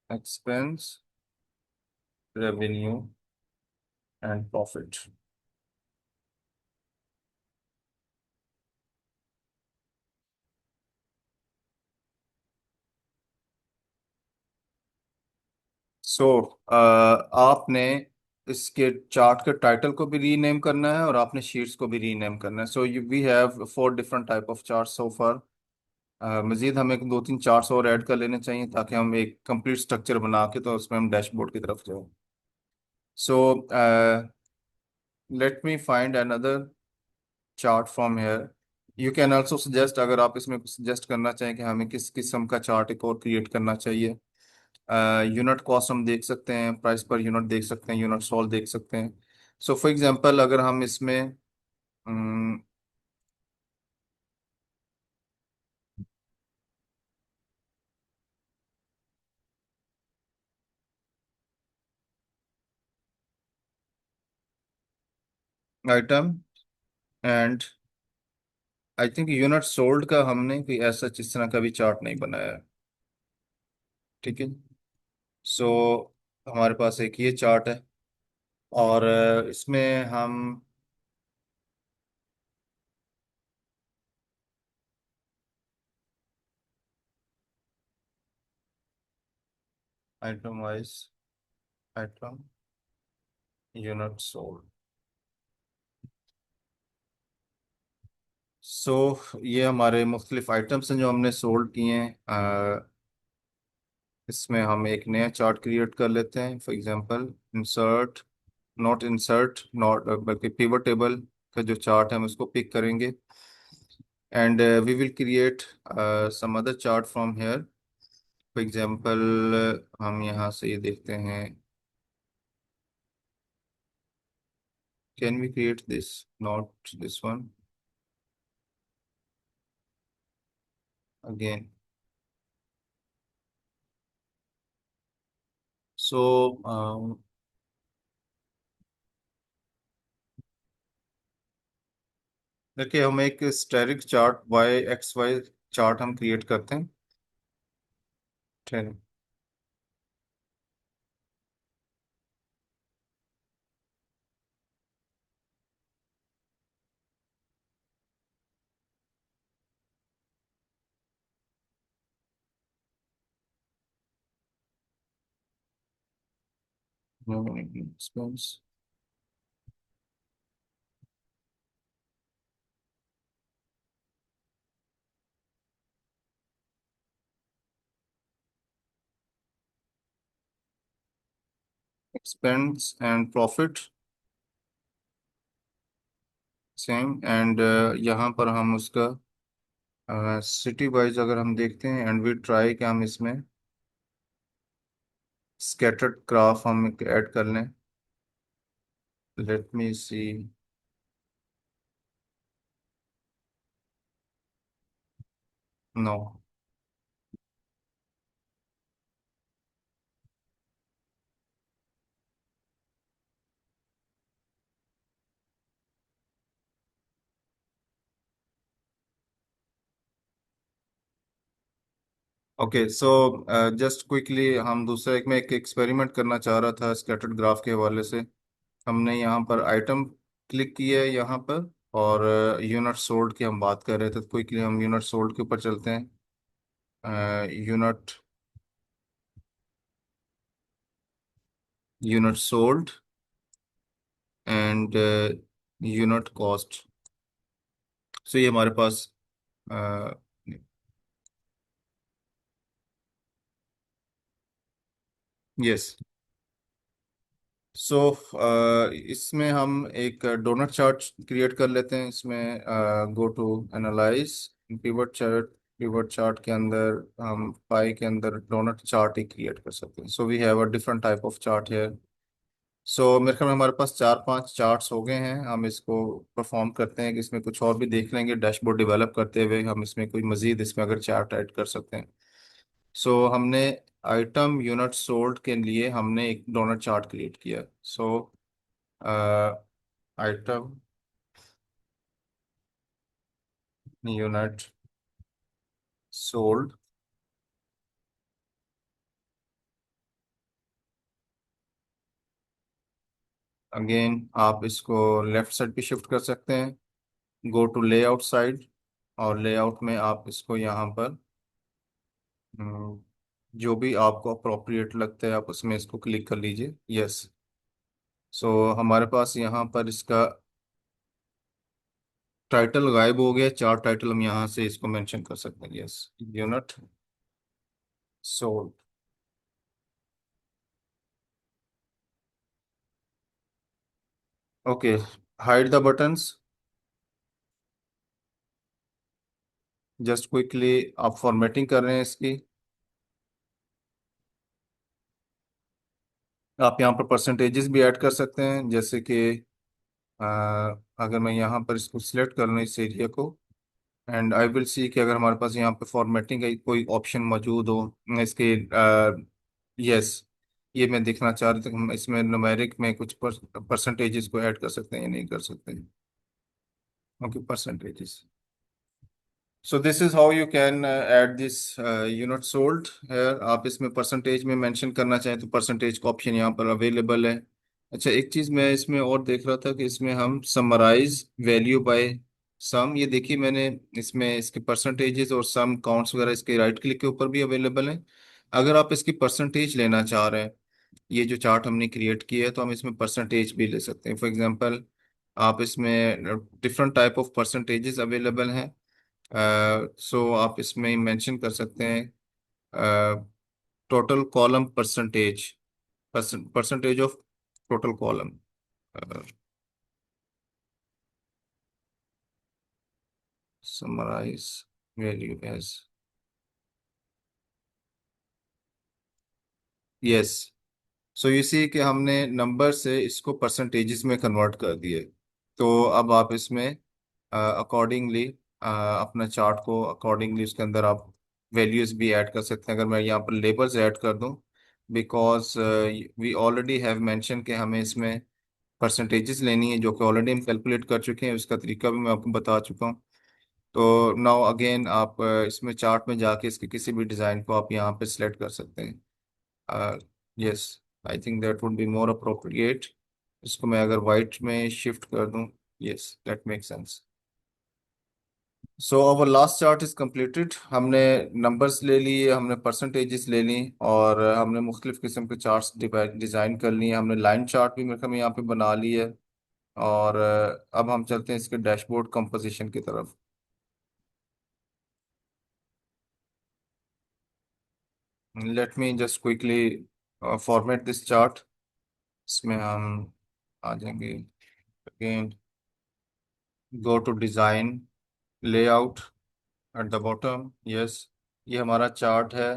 S1: expense, revenue and profit. So आपने इसके चार्ट के टाइटल को भी रीनेम करना है, और आपने शीट्स को भी रीनेम करना है। So you we have four different type of chart so far. मजीद हमें दो तीन चार्ट्स और ऐड कर लेने चाहिए, ताकि हम एक कंप्लीट स्ट्रक्चर बना के तो उसमें हम डैशबोर्ड की तरफ जाए। सो let me find another chart from hair. You can also suggest, अगर आप इसमें सजेस्ट करना चाहें कि हमें किस किस्म का चार्ट एक और क्रिएट करना चाहिए। यूनिट कॉस्ट हम देख सकते हैं, प्राइस पर यूनिट देख सकते हैं, यूनिट सोल्ड देख सकते हैं। सो फॉर एग्जांपल अगर हम इसमें item and I think unit sold का हमने कोई ऐसा जिस तरह का भी चार्ट नहीं बनाया है। ठीक है। सो हमारे पास एक ये चार्ट है, और इसमें हम item wise, item, unit sold. So ये हमारे मुख्तलिफ आइटम्स हैं जो हमने सोल्ड किए हैं। इसमें हम एक नया चार्ट क्रिएट कर लेते हैं। For example insert, not insert not बल्कि पिवट टेबल का जो चार्ट है हम उसको पिक करेंगे, and we will create some other chart from here. For example हम यहाँ से ये देखते हैं, can we create this, not this one again. So देखिए हम एक स्टेरिक chart Y X Y chart हम क्रिएट करते हैं। ठीक है। Expense and profit same, and यहाँ पर हम उसका सिटी वाइज अगर हम देखते हैं एंड वी ट्राई कि हम इसमें स्कैटर्ड ग्राफ हम ऐड कर लें। Let me see. No. Okay so just quickly हम दूसरा एक मैं एक एक्सपेरिमेंट करना चाह रहा था स्कैटर्ड ग्राफ के हवाले से। हमने यहाँ पर आइटम क्लिक किया है यहाँ पर, और यूनिट सोल्ड की हम बात कर रहे थे, तो क्विकली हम यूनिट सोल्ड के ऊपर चलते हैं। Unit unit sold and unit cost. So ये हमारे पास यस। सो इसमें हम एक डोनट चार्ट क्रिएट कर लेते हैं। इसमें go to analyze pivot chart. Pivot chart के अंदर हम पाई के अंदर डोनट चार्ट ही क्रिएट कर सकते हैं। So we have a different type of chart है। सो मेरे ख्याल में हमारे पास चार पांच चार्ट्स हो गए हैं। हम इसको परफॉर्म करते हैं कि इसमें कुछ और भी देख लेंगे डैशबोर्ड डेवलप करते हुए, हम इसमें कोई मजीद इसमें अगर चार्ट ऐड कर सकते हैं। सो हमने आइटम यूनिट सोल्ड के लिए हमने एक डोनट चार्ट क्रिएट किया। सो आइटम यूनिट सोल्ड, अगेन आप इसको लेफ्ट साइड पे शिफ्ट कर सकते हैं। गो टू लेआउट साइड, और लेआउट में आप इसको यहाँ पर हम्म, जो भी आपको अप्रोप्रिएट लगता है आप उसमें इसको क्लिक कर लीजिए। यस। सो हमारे पास यहाँ पर इसका टाइटल गायब हो गया। चार टाइटल हम यहाँ से इसको मेंशन कर सकते हैं। Yes, unit sold. Okay, hide the buttons. Just quickly आप फॉर्मेटिंग कर रहे हैं इसकी। आप यहाँ पर परसेंटेजेस भी ऐड कर सकते हैं, जैसे कि अ, अगर मैं यहाँ पर इसको सिलेक्ट कर लूँ इस एरिया को, एंड आई विल सी कि अगर हमारे पास यहाँ पे फॉर्मेटिंग का कोई ऑप्शन मौजूद हो इसके। यस, ये मैं देखना चाह रहा था कि हम इसमें न्यूमेरिक में कुछ परसेंटेजेस को ऐड कर सकते हैं या नहीं कर सकते हैं। Okay, percentages. So this is how you can add this unit sold है। आप इसमें परसेंटेज में मेंशन करना चाहें तो परसेंटेज का ऑप्शन यहाँ पर अवेलेबल है। अच्छा, एक चीज़ मैं इसमें और देख रहा था कि इसमें हम समराइज वैल्यू बाय सम, ये देखिए मैंने इसमें इसके परसेंटेजेस और सम काउंट्स वगैरह इसके राइट क्लिक के ऊपर भी अवेलेबल है। अगर आप इसकी परसेंटेज लेना चाह रहे हैं, ये जो चार्ट हमने क्रिएट किया है, तो हम इसमें परसेंटेज भी ले सकते हैं। फॉर एग्जांपल आप इसमें different type of percentages available हैं। सो आप इसमें मेंशन कर सकते हैं total column percentage, percentage of total column. Summarize value as, yes. So you see कि हमने नंबर से इसको परसेंटेजेस में कन्वर्ट कर दिए। तो अब आप इसमें अकॉर्डिंगली अपना चार्ट को अकॉर्डिंगली उसके अंदर आप वैल्यूज भी ऐड कर सकते हैं। अगर मैं यहाँ पर लेबल्स ऐड कर दूं, because we already have mention कि हमें इसमें परसेंटेजेस लेनी है जो कि ऑलरेडी हम कैलकुलेट कर चुके हैं, उसका तरीका भी मैं आपको बता चुका हूँ। तो नाउ अगेन आप इसमें चार्ट में जाके इसके किसी भी डिज़ाइन को आप यहाँ पे सिलेक्ट कर सकते हैं। Yes, I think that would be more appropriate. इसको मैं अगर वाइट में शिफ्ट कर दूँ, yes that make sense. So our last chart is completed. हमने नंबर्स ले लिए, हमने परसेंटेजेस ले ली, और हमने मुख्तलिफ किस्म के चार्ट्स डिज़ाइन कर लिए। हमने लाइन चार्ट भी मेरे ख्याल में यहाँ पे बना ली है। और अब हम चलते हैं इसके डैशबोर्ड कंपोजिशन की तरफ। Let me just quickly format this chart. इसमें हम आ जाएंगे, again go to design, layout at the bottom. Yes, ये हमारा चार्ट है,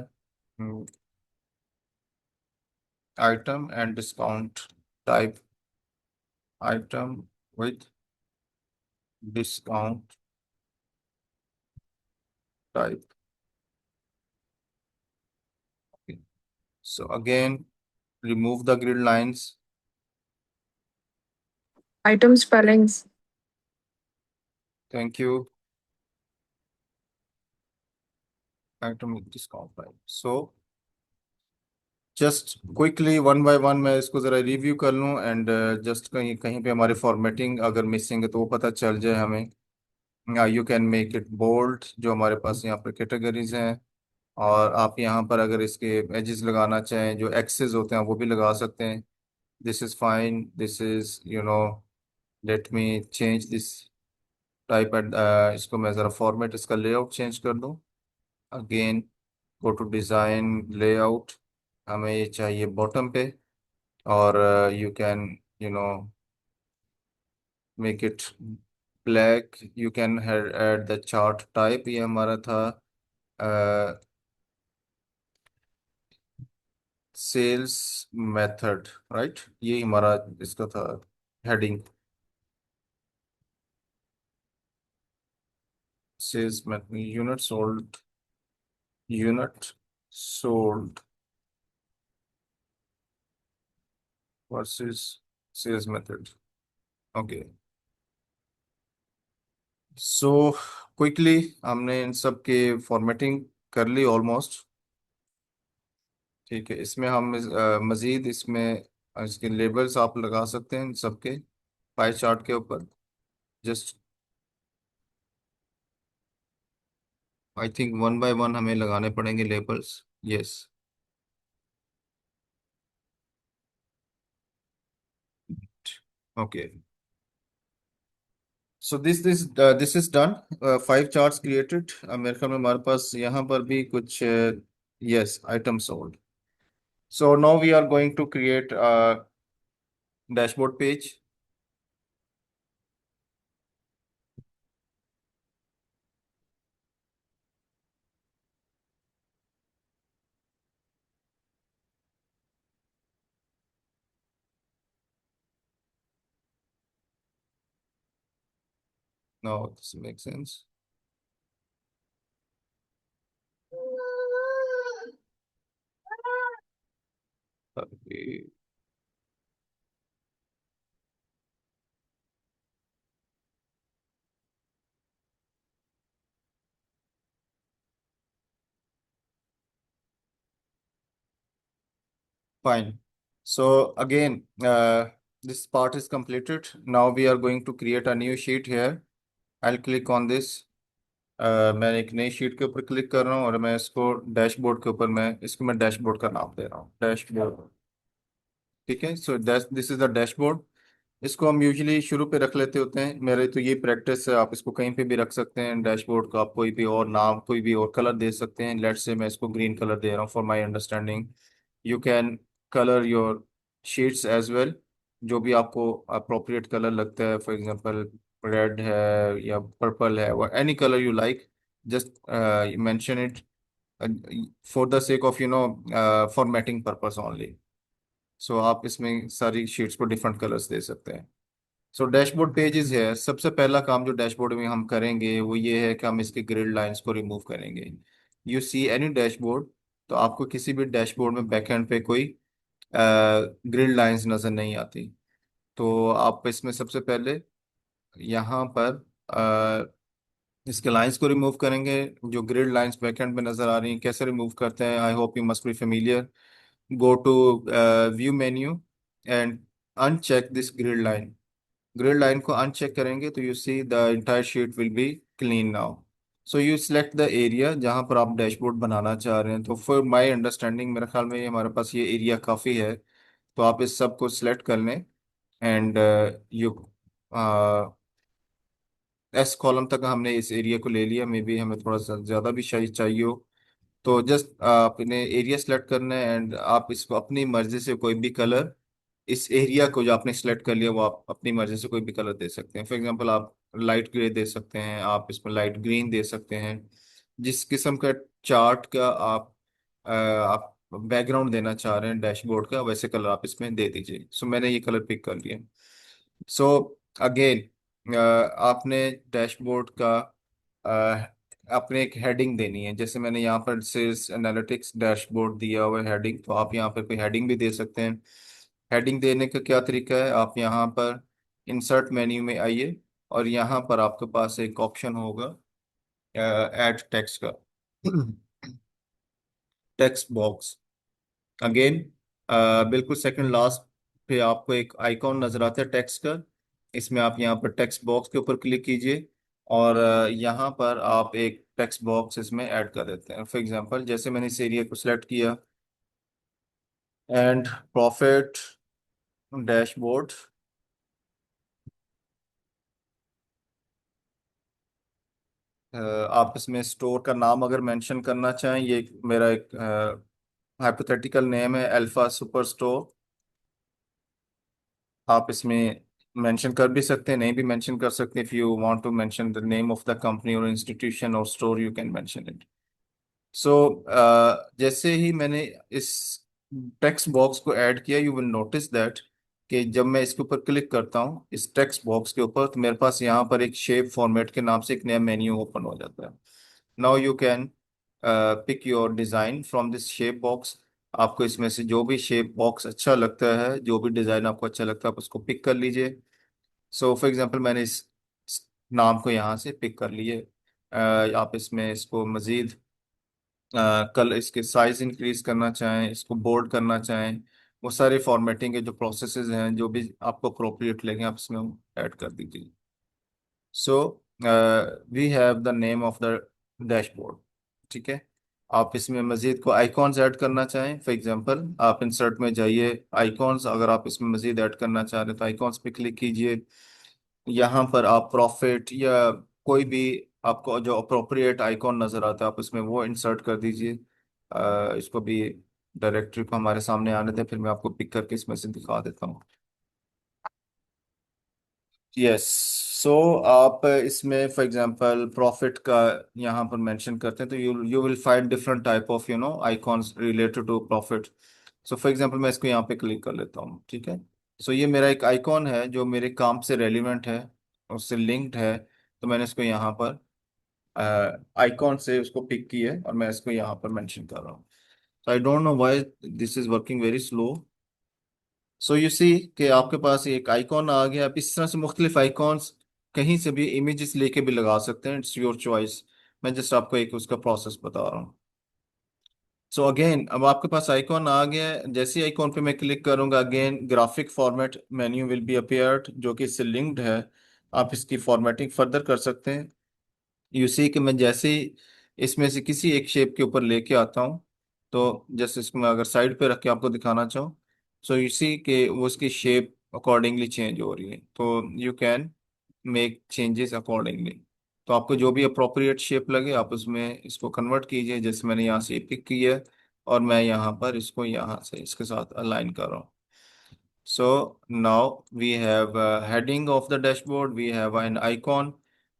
S1: item and discount type, item with discount type. So again, remove the grid lines.
S3: Item spellings.
S1: Thank you. Item with discount price. So just quickly one by one मैं इसको ज़रा रिव्यू कर लूँ, एंड जस्ट कहीं कहीं पे हमारी फॉर्मेटिंग अगर मिसिंग है तो वो पता चल जाए हमें। You can make it bold, जो हमारे पास यहाँ पर कैटेगरीज हैं। और आप यहाँ पर अगर इसके एजेस लगाना चाहें, जो एक्सेस होते हैं वो भी लगा सकते हैं। This is fine, this is let me change this type at. इसको मैं ज़रा फॉर्मेट, इसका लेआउट चेंज कर दूँ। Again go to design, layout, हमें ये चाहिए बॉटम पे। और you can you know make it black. You can add the chart type, ये हमारा था सेल्स मेथड, राइट, ये हमारा इसका था heading, sales method, unit sold versus sales method. Okay, so quickly हमने इन सब के फॉर्मेटिंग कर ली ऑलमोस्ट। ठीक है, इसमें हम मज़ीद इसमें इसके लेबल्स आप लगा सकते हैं इन सबके पाई चार्ट के ऊपर। Just I think one by one हमें लगाने पड़ेंगे labels. Yes, okay, so this is done. 5 charts created. मेरे ख्याल में हमारे पास यहाँ पर भी कुछ yes item sold. So now we are going to create dashboard page. Now this make sense. Fine. So again, this part is completed. Now we are going to create a new sheet here. I'll click on this. मैं एक नई शीट के ऊपर क्लिक कर रहा हूँ, और मैं इसको डैशबोर्ड के ऊपर, मैं इसको मैं डैशबोर्ड का नाम दे रहा हूँ, डैशबोर्ड। ठीक है, सो दिस इज द डैशबोर्ड। इसको हम यूजुअली शुरू पे रख लेते होते हैं, मेरे तो ये प्रैक्टिस है। आप इसको कहीं पे भी रख सकते हैं डैशबोर्ड का, आप कोई भी और नाम, कोई भी और कलर दे सकते हैं। लेट्स से मैं इसको ग्रीन कलर दे रहा हूँ for my understanding. You can colour your sheets as well, जो भी आपको अप्रोप्रिएट कलर लगता है। फॉर एग्जांपल रेड है या पर्पल है, और any colour you like, just mention it for the sake of formatting purpose only. So आप इसमें सारी शीट्स को डिफरेंट कलर्स दे सकते हैं। सो डैशबोर्ड पेजेस है, सबसे पहला काम जो डैशबोर्ड में हम करेंगे वो ये है कि हम इसके ग्रिड लाइंस को रिमूव करेंगे। यू सी एनी डैशबोर्ड, तो आपको किसी भी डैशबोर्ड में बैकएंड पे कोई ग्रिड लाइंस नज़र नहीं आती। तो आप इसमें सबसे पहले यहाँ पर इसके लाइंस को रिमूव करेंगे। जो ग्रिड लाइंस बैकएंड में नजर आ रही हैं, कैसे रिमूव करते हैं, I hope you must be familiar. Go to view menu and uncheck this grid line. Grid line को अनचेक करेंगे तो you see the entire sheet will be clean now. So you select the area जहां पर आप डैशबोर्ड बनाना चाह रहे हैं। तो फॉर माय अंडरस्टैंडिंग मेरे ख्याल में ये हमारे पास ये एरिया काफ़ी है। तो आप इस सब को सिलेक्ट कर लें एंड यू एस कॉलम तक हमने इस एरिया को ले लिया। मे बी हमें थोड़ा सा ज़्यादा भी चाहिए हो तो जस्ट आपने एरिया सेलेक्ट करना है एंड आप इसको अपनी मर्जी से कोई भी कलर, इस एरिया को जो आपने सेलेक्ट कर लिया वो आप अपनी मर्जी से कोई भी कलर दे सकते हैं। फॉर एग्जांपल आप लाइट ग्रे दे सकते हैं, आप इसमें लाइट ग्रीन दे सकते हैं। जिस किस्म का चार्ट का आप बैकग्राउंड देना चाह रहे हैं डैशबोर्ड का, वैसे कलर आप इसमें दे दीजिए। सो मैंने ये कलर पिक कर लिया। सो अगेन आपने डैशबोर्ड का आपने एक हेडिंग देनी है। जैसे मैंने यहाँ पर सेल्स एनालिटिक्स डैशबोर्ड दिया हुआ है हेडिंग, तो आप यहाँ पर कोई हेडिंग भी दे सकते हैं। हेडिंग देने का क्या तरीका है, आप यहाँ पर इंसर्ट मेन्यू में आइए और यहाँ पर आपके पास एक ऑप्शन होगा ऐड टेक्स्ट का टेक्स्ट बॉक्स। अगेन बिल्कुल सेकंड लास्ट पे आपको एक आइकॉन नजर आता है टेक्स्ट का। इसमें आप यहाँ पर टेक्स्ट बॉक्स के ऊपर क्लिक कीजिए और यहाँ पर आप एक टेक्स्ट बॉक्स इसमें ऐड कर देते हैं। फॉर एग्जांपल जैसे मैंने इस एरिया को सिलेक्ट किया एंड प्रॉफिट डैशबोर्ड, आप इसमें स्टोर का नाम अगर मेंशन करना चाहें, ये मेरा एक हाइपोथेटिकल नेम है अल्फा सुपर स्टोर। आप इसमें मेंशन कर भी सकते हैं, नहीं भी मेंशन कर सकते। If you want to mention the name of the company और इंस्टीट्यूशन और store you can mention it. So जैसे ही मैंने इस टेक्स्ट बॉक्स को ऐड किया, यू विल नोटिस दैट कि जब मैं इसके ऊपर क्लिक करता हूँ इस टेक्स्ट बॉक्स के ऊपर, तो मेरे पास यहाँ पर एक शेप फॉर्मेट के नाम से एक नया मेन्यू ओपन हो जाता है। Now you can pick your design from this shape box. आपको इसमें से जो भी शेप बॉक्स अच्छा लगता है, जो भी डिज़ाइन आपको अच्छा लगता है, आप उसको पिक कर लीजिए। सो फॉर एग्जांपल मैंने इस नाम को यहाँ से पिक कर लिए। आप इसमें इसको मज़ीद कल इसके साइज इंक्रीज करना चाहें, इसको बोल्ड करना चाहें, वो सारे फॉर्मेटिंग के जो प्रोसेसेस हैं जो भी आपको अप्रोप्रिएट लगे आप इसमें ऐड कर दीजिए। So we have the name of the dashboard. ठीक है। आप इसमें मज़ीद को आइकॉन्स ऐड करना चाहें, फॉर एग्जांपल आप इंसर्ट में जाइए, आइकॉन्स अगर आप इसमें मज़ीद ऐड करना चाह रहे हैं तो आइकॉन्स पे क्लिक कीजिए। यहाँ पर आप प्रॉफिट या कोई भी आपको जो अप्रोप्रिएट आइकॉन नज़र आता है आप उसमें वो इंसर्ट कर दीजिए। इसको भी डायरेक्टरी को हमारे सामने आने दें, फिर मैं आपको पिक करके इसमें से दिखा देता हूँ। यस। सो आप इसमें फॉर एग्जांपल प्रॉफिट का यहाँ पर मेंशन करते हैं तो you you will find different type of icons related to profit. So for example मैं इसको यहाँ पे क्लिक कर लेता हूँ। ठीक है। सो ये मेरा एक आइकॉन है जो मेरे काम से रेलिवेंट है, उससे लिंक्ड है। तो मैंने इसको यहाँ पर आइकॉन से उसको पिक किया है और मैं इसको यहाँ पर मेंशन कर रहा हूँ। So I don't know why this is working very slow. So you see कि आपके पास एक आइकॉन आ गया। आप इस तरह से मुख्तलिफ आइकॉन्स कहीं से भी इमेजेस लेके भी लगा सकते हैं, इट्स योर चॉइस। मैं जस्ट आपको एक उसका प्रोसेस बता रहा हूँ। सो अगेन अब आपके पास आइकॉन आ गया है। जैसे ही आइकॉन पे मैं क्लिक करूंगा again graphic format menu will B appeared जो कि इससे लिंक्ड है। आप इसकी फॉर्मेटिंग फर्दर कर सकते हैं। यू सी कि मैं जैसे ही इसमें से किसी एक शेप के ऊपर लेके आता हूँ, तो जैसे इसको मैं अगर साइड पे रख के आपको दिखाना चाहूँ, सो यू सी कि वो उसकी शेप अकॉर्डिंगली चेंज हो रही है। तो you can make changes accordingly. तो आपको जो भी अप्रोप्रिएट शेप लगे आप उसमें इसको कन्वर्ट कीजिए। जैसे मैंने यहाँ से पिक किया है और मैं यहाँ पर इसको यहाँ से इसके साथ अलाइन कर रहा हूँ। So now we have a heading of the dashboard, we have an icon.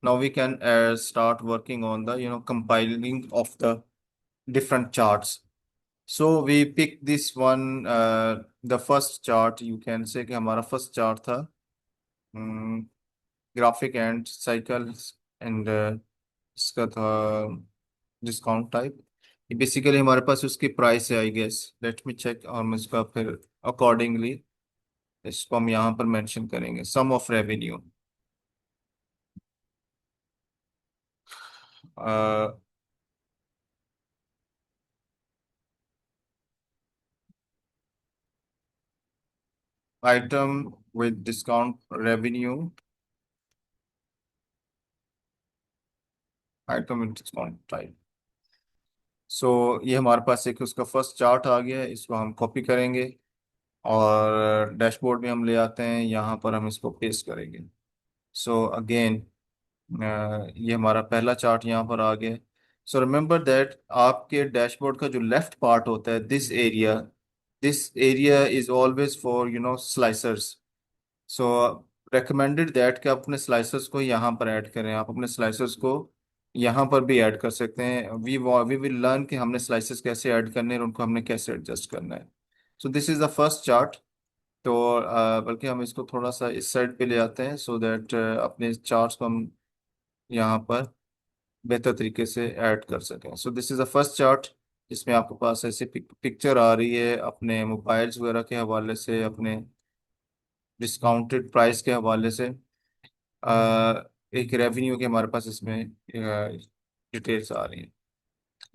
S1: Now we can start working on the compiling of the different charts. So we pick this one, the first chart you can say कि हमारा first chart था graphic and cycles and इसका था डिस्काउंट टाइप। बेसिकली हमारे पास उसकी प्राइस है I guess. Let me check और मैं इसका फिर अकॉर्डिंगली इसको हम यहाँ पर मेंशन करेंगे, sum of revenue. Item with discount revenue, item with discount type. So ये हमारे पास एक उसका फर्स्ट चार्ट आ गया है, इसको हम कॉपी करेंगे और डैशबोर्ड में हम ले आते हैं, यहाँ पर हम इसको पेस्ट करेंगे। सो अगेन ये हमारा पहला चार्ट यहाँ पर आ गया है। सो रिमेंबर दैट आपके डैशबोर्ड का जो लेफ्ट पार्ट होता है, this area is always for slicers. So recommended that कि आप अपने स्लाइसर्स को यहाँ पर ऐड करें, आप अपने स्लाइसर्स को यहाँ पर भी ऐड कर सकते हैं। वी विल लर्न कि हमने स्लाइसर्स कैसे ऐड करने हैं और उनको हमने कैसे एडजस्ट करना है। सो this is the first chart. तो बल्कि हम इसको थोड़ा सा इस साइड पे ले आते हैं सो दैट अपने चार्ट्स को हम यहाँ पर बेहतर तरीके से ऐड कर सकें। सो this is the first chart, इसमें आपके पास ऐसे पिक्चर आ रही है अपने मोबाइल्स वगैरह के हवाले से, अपने डिस्काउंटेड प्राइस के हवाले से। एक रेवेन्यू के हमारे पास इसमें डिटेल्स आ रही हैं।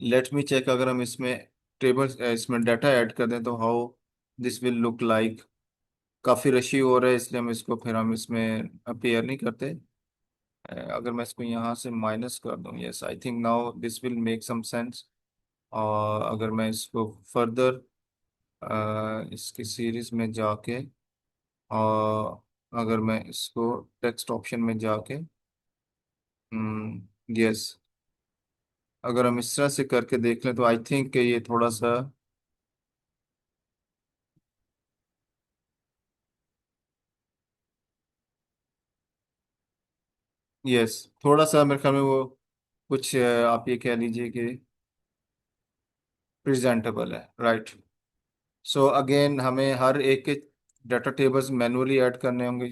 S1: लेट मी चेक, अगर हम इसमें टेबल्स इसमें डाटा ऐड कर दें तो how this will look like. काफ़ी रशी हो रहा है इसलिए हम इसमें अपेयर नहीं करते। अगर मैं इसको यहाँ से माइनस कर दूँ, yes I think now this will make some sense. और अगर मैं इसको फर्दर इसकी सीरीज में जाके, और अगर मैं इसको टेक्स्ट ऑप्शन में जाके, यस अगर हम इस तरह से करके देख लें तो आई थिंक ये थोड़ा सा, यस थोड़ा सा मेरे ख्याल में वो कुछ आप ये कह लीजिए कि प्रेजेंटेबल है, राइट। सो अगेन हमें हर एक के डाटा टेबल्स मैनुअली ऐड करने होंगे,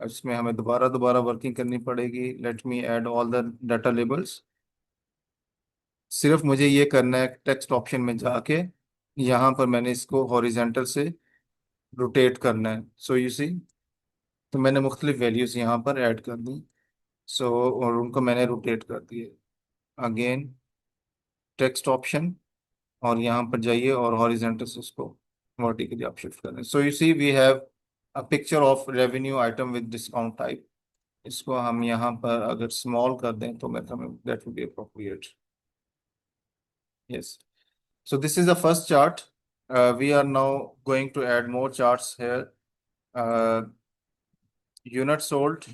S1: इसमें हमें दोबारा दोबारा वर्किंग करनी पड़ेगी। Let me add all the data labels. सिर्फ मुझे ये करना है टेक्स्ट ऑप्शन में जाके, यहाँ पर मैंने इसको हॉरिजेंटल से रोटेट करना है। सो यू सी, तो मैंने मुख्तलिफ वैल्यूज यहाँ पर ऐड कर दी। सो और उनको मैंने रोटेट कर दिए। अगेन टेक्स्ट ऑप्शन, और यहाँ पर जाइए और हॉरिजेंटल से उसको वर्टिकली आप शिफ्ट कर दें। So you see we have a picture of revenue item with discount type. इसको हम यहाँ पर अगर स्मॉल कर दें तो मैं that would be appropriate. Yes, so this is the first chart. We are now going to add more charts here. Units sold,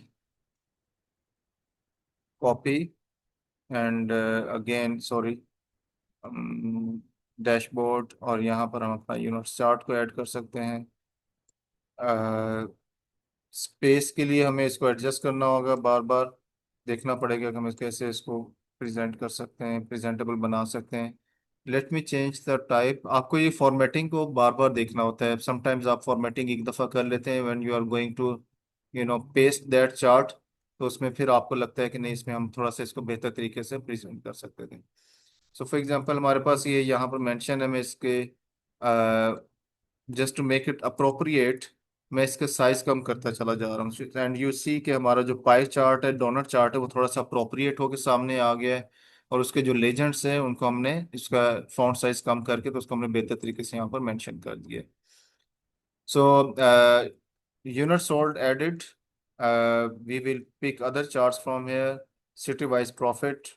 S1: copy, and again sorry, dashboard, और यहाँ पर हम अपना यूनिट्स चार्ट को ऐड कर सकते हैं। स्पेस के लिए हमें इसको एडजस्ट करना होगा, बार बार देखना पड़ेगा कि हम कैसे इसको प्रेजेंट कर सकते हैं, प्रेजेंटेबल बना सकते हैं। Late me change the type. आपको ये फॉर्मेटिंग को बार बार देखना होता है, समटाइम्स आप फॉर्मेटिंग एक दफ़ा कर लेते हैं when you are going to paste that chart, तो उसमें फिर आपको लगता है कि नहीं, इसमें हम थोड़ा सा इसको बेहतर तरीके से प्रेजेंट कर सकते थे। सो फॉर एग्जांपल हमारे पास ये यहाँ पर मेंशन है, मैं इसके just to make it appropriate मैं इसका साइज कम करता चला जा रहा हूँ। एंड यू सी कि हमारा जो पाई चार्ट है, डोनट चार्ट है, वो थोड़ा सा अप्रोप्रिएट होकर सामने आ गया है। और उसके जो लेजेंड्स हैं उनको हमने इसका फॉन्ट साइज कम करके तो उसको हमने बेहतर तरीके से यहाँ पर मेंशन कर दिया। So unit sold added, we will pick other charts from here. City wise profit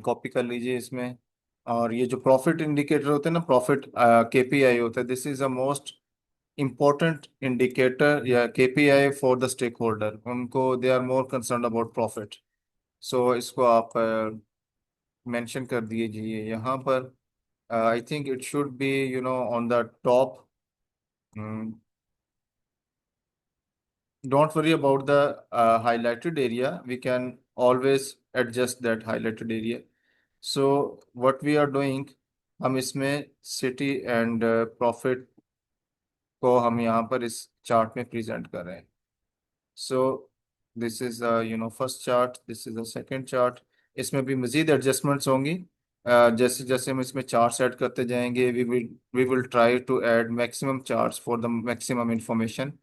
S1: copy कर लीजिए इसमें। और ये जो प्रॉफिट इंडिकेटर होते हैं ना, प्रॉफिट केपीआई होता है, this is the most important indicator या KPI for the stakeholder. उनको they are more concern about profit. So इसको आप मेंशन कर दीजिए यहाँ पर। I think it should be on the top. Don't worry about the highlighted area. We can always adjust that highlighted area. So what we are doing, हम इसमें सिटी एंड प्रॉफिट को हम यहाँ पर इस चार्ट में प्रेजेंट कर रहे हैं। सो this is first chart, this is the second chart. इसमें भी मजीद एडजस्टमेंट्स होंगी, जैसे जैसे हम इसमें चार्ट्स ऐड करते जाएंगे, we will try to add maximum charts for the maximum information.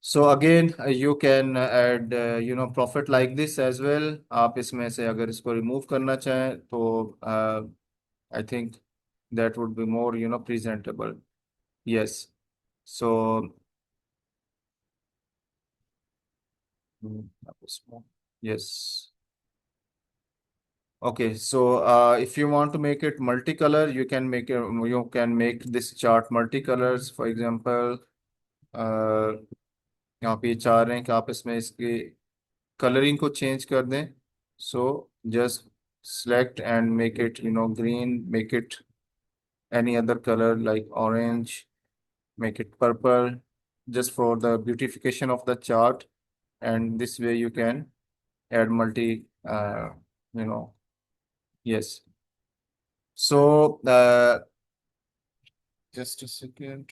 S1: So again you can add profit like this as well. आप इसमें से अगर इसको रिमूव करना चाहें तो I think that would be more presentable. Yes. So yes. Okay, so if you want to make it multicolor, you can make this chart multicolors. For example, uh, आप ये चाह रहे हैं कि आप इसमें इसकी कलरिंग को चेंज कर दें. So just select and make it green, make it any other color like orange, make it purple, just for the beautification of the chart. And this way you can add you know yes. So just a second.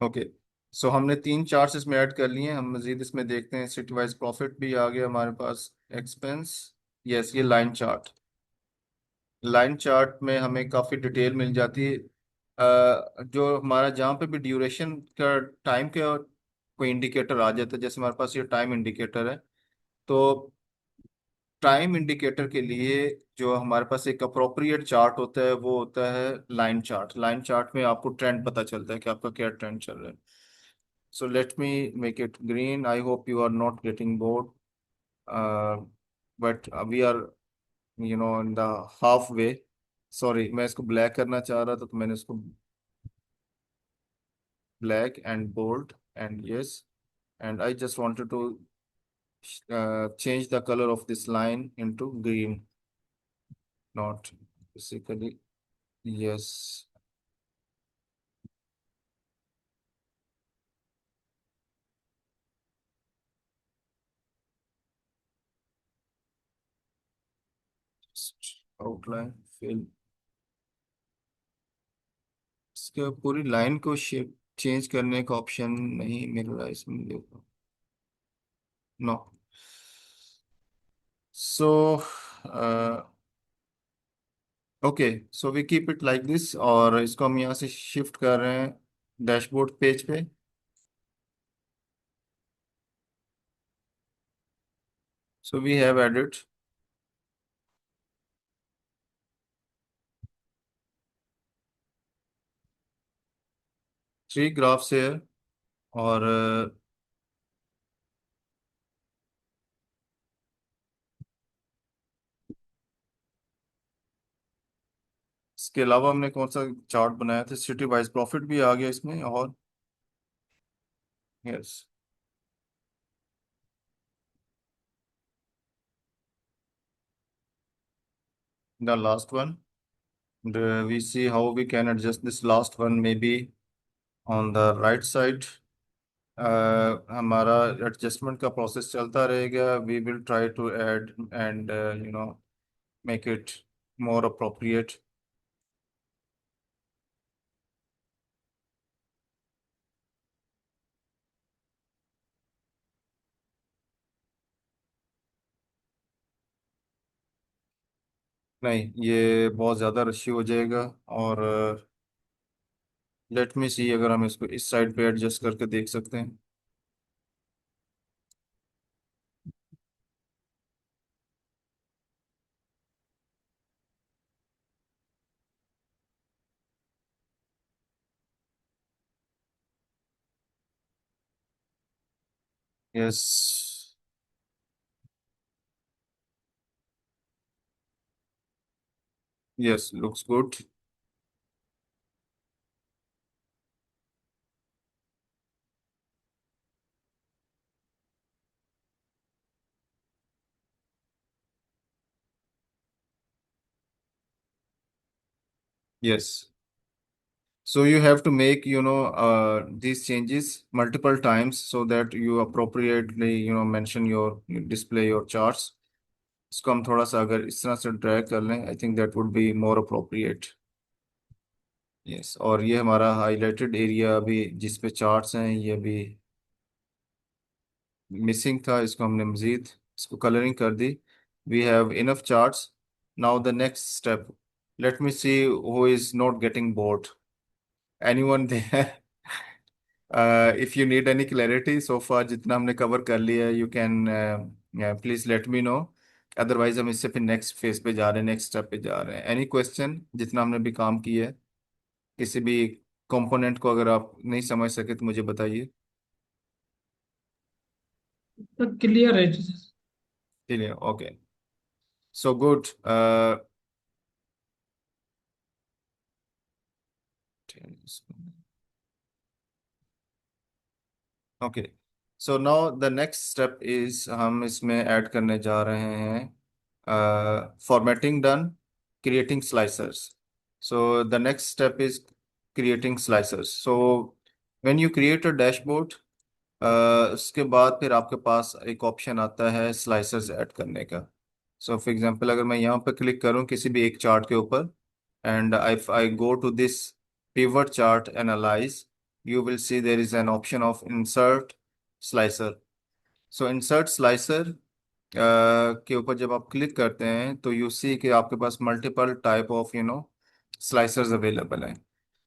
S1: Okay. So हमने 3 चार्ट्स इसमें ऐड कर लिए हैं. हम मजीद इसमें देखते हैं. सिटी वाइज प्रॉफिट भी आ गया हमारे पास. एक्सपेंस. यस, ये लाइन चार्ट. लाइन चार्ट में हमें काफ़ी डिटेल मिल जाती है. जो हमारा जहाँ पे भी ड्यूरेशन का टाइम का कोई इंडिकेटर आ जाता है, जैसे हमारे पास ये टाइम इंडिकेटर है. तो टाइम इंडिकेटर के लिए जो हमारे पास एक अप्रोप्रिएट चार्ट होता है वो होता है लाइन चार्ट. लाइन चार्ट में आपको ट्रेंड पता चलता है कि आपका क्या ट्रेंड चल रहा है. So let me make it green. I hope you are not getting bored, but we are in the half way. Sorry, मैं इसको ब्लैक करना चाह रहा था तो मैंने इसको black and bold and yes. And I just wanted to change the color of this line into green, not basically. Yes. Just outline fill. इसके पूरी लाइन को शेप चेंज करने का ऑप्शन नहीं मिल रहा है इसमें, देखो. No. So okay, so we keep it like this. और इसको हम यहाँ से शिफ्ट कर रहे हैं डैशबोर्ड पेज पे. So we have edit 3 graphs है. और इसके अलावा हमने कौन सा चार्ट बनाया था? सिटी वाइज प्रॉफिट भी आ गया इसमें. और yes, the last one. We see how we can adjust this last one, maybe on the right side. हमारा एडजस्टमेंट का प्रोसेस चलता रहेगा. We will try to add and make it more appropriate. नहीं, ये बहुत ज़्यादा रशी हो जाएगा. और लेट मी सी अगर हम इसको इस साइड पे एडजस्ट करके देख सकते हैं. Yes. Yes, looks good. Yes. So you have to make these changes multiple times so that you appropriately mention you display your charts. इसको हम थोड़ा सा अगर इस तरह से ड्रैग कर लें, आई think that would be more appropriate. Yes. और ये हमारा हाईलाइटेड एरिया अभी जिस पे चार्ट्स हैं ये अभी मिसिंग था, इसको हमने मजीद इसको कलरिंग कर दी. We have enough charts. Now the next step. Let me see who is not getting bored. Anyone there? If you need any clarity so far जितना हमने कवर कर लिया है, you can please let me know. Otherwise हम इससे फिर नेक्स्ट फेज पे जा रहे हैं, नेक्स्ट स्टेप पे जा रहे हैं. एनी क्वेश्चन जितना हमने भी काम किया है, किसी भी कंपोनेंट को अगर आप नहीं समझ सके तो मुझे बताइए.
S2: तो क्लियर है।
S1: चलिए, okay. So good. Okay. So now the next step is हम इसमें ऐड करने जा रहे हैं formatting done, creating slicers. So the next step is creating slicers. So when you create a dashboard, उसके बाद फिर आपके पास एक ऑप्शन आता है स्लाइसर्स ऐड करने का. सो फॉर एग्जांपल अगर मैं यहाँ पर क्लिक करूँ किसी भी एक चार्ट के ऊपर, and if I go to this pivot chart analyze, you will see there is an option of insert slicer. So insert slicer के ऊपर जब आप क्लिक करते हैं तो यू सी कि आपके पास multiple type of slicers available हैं.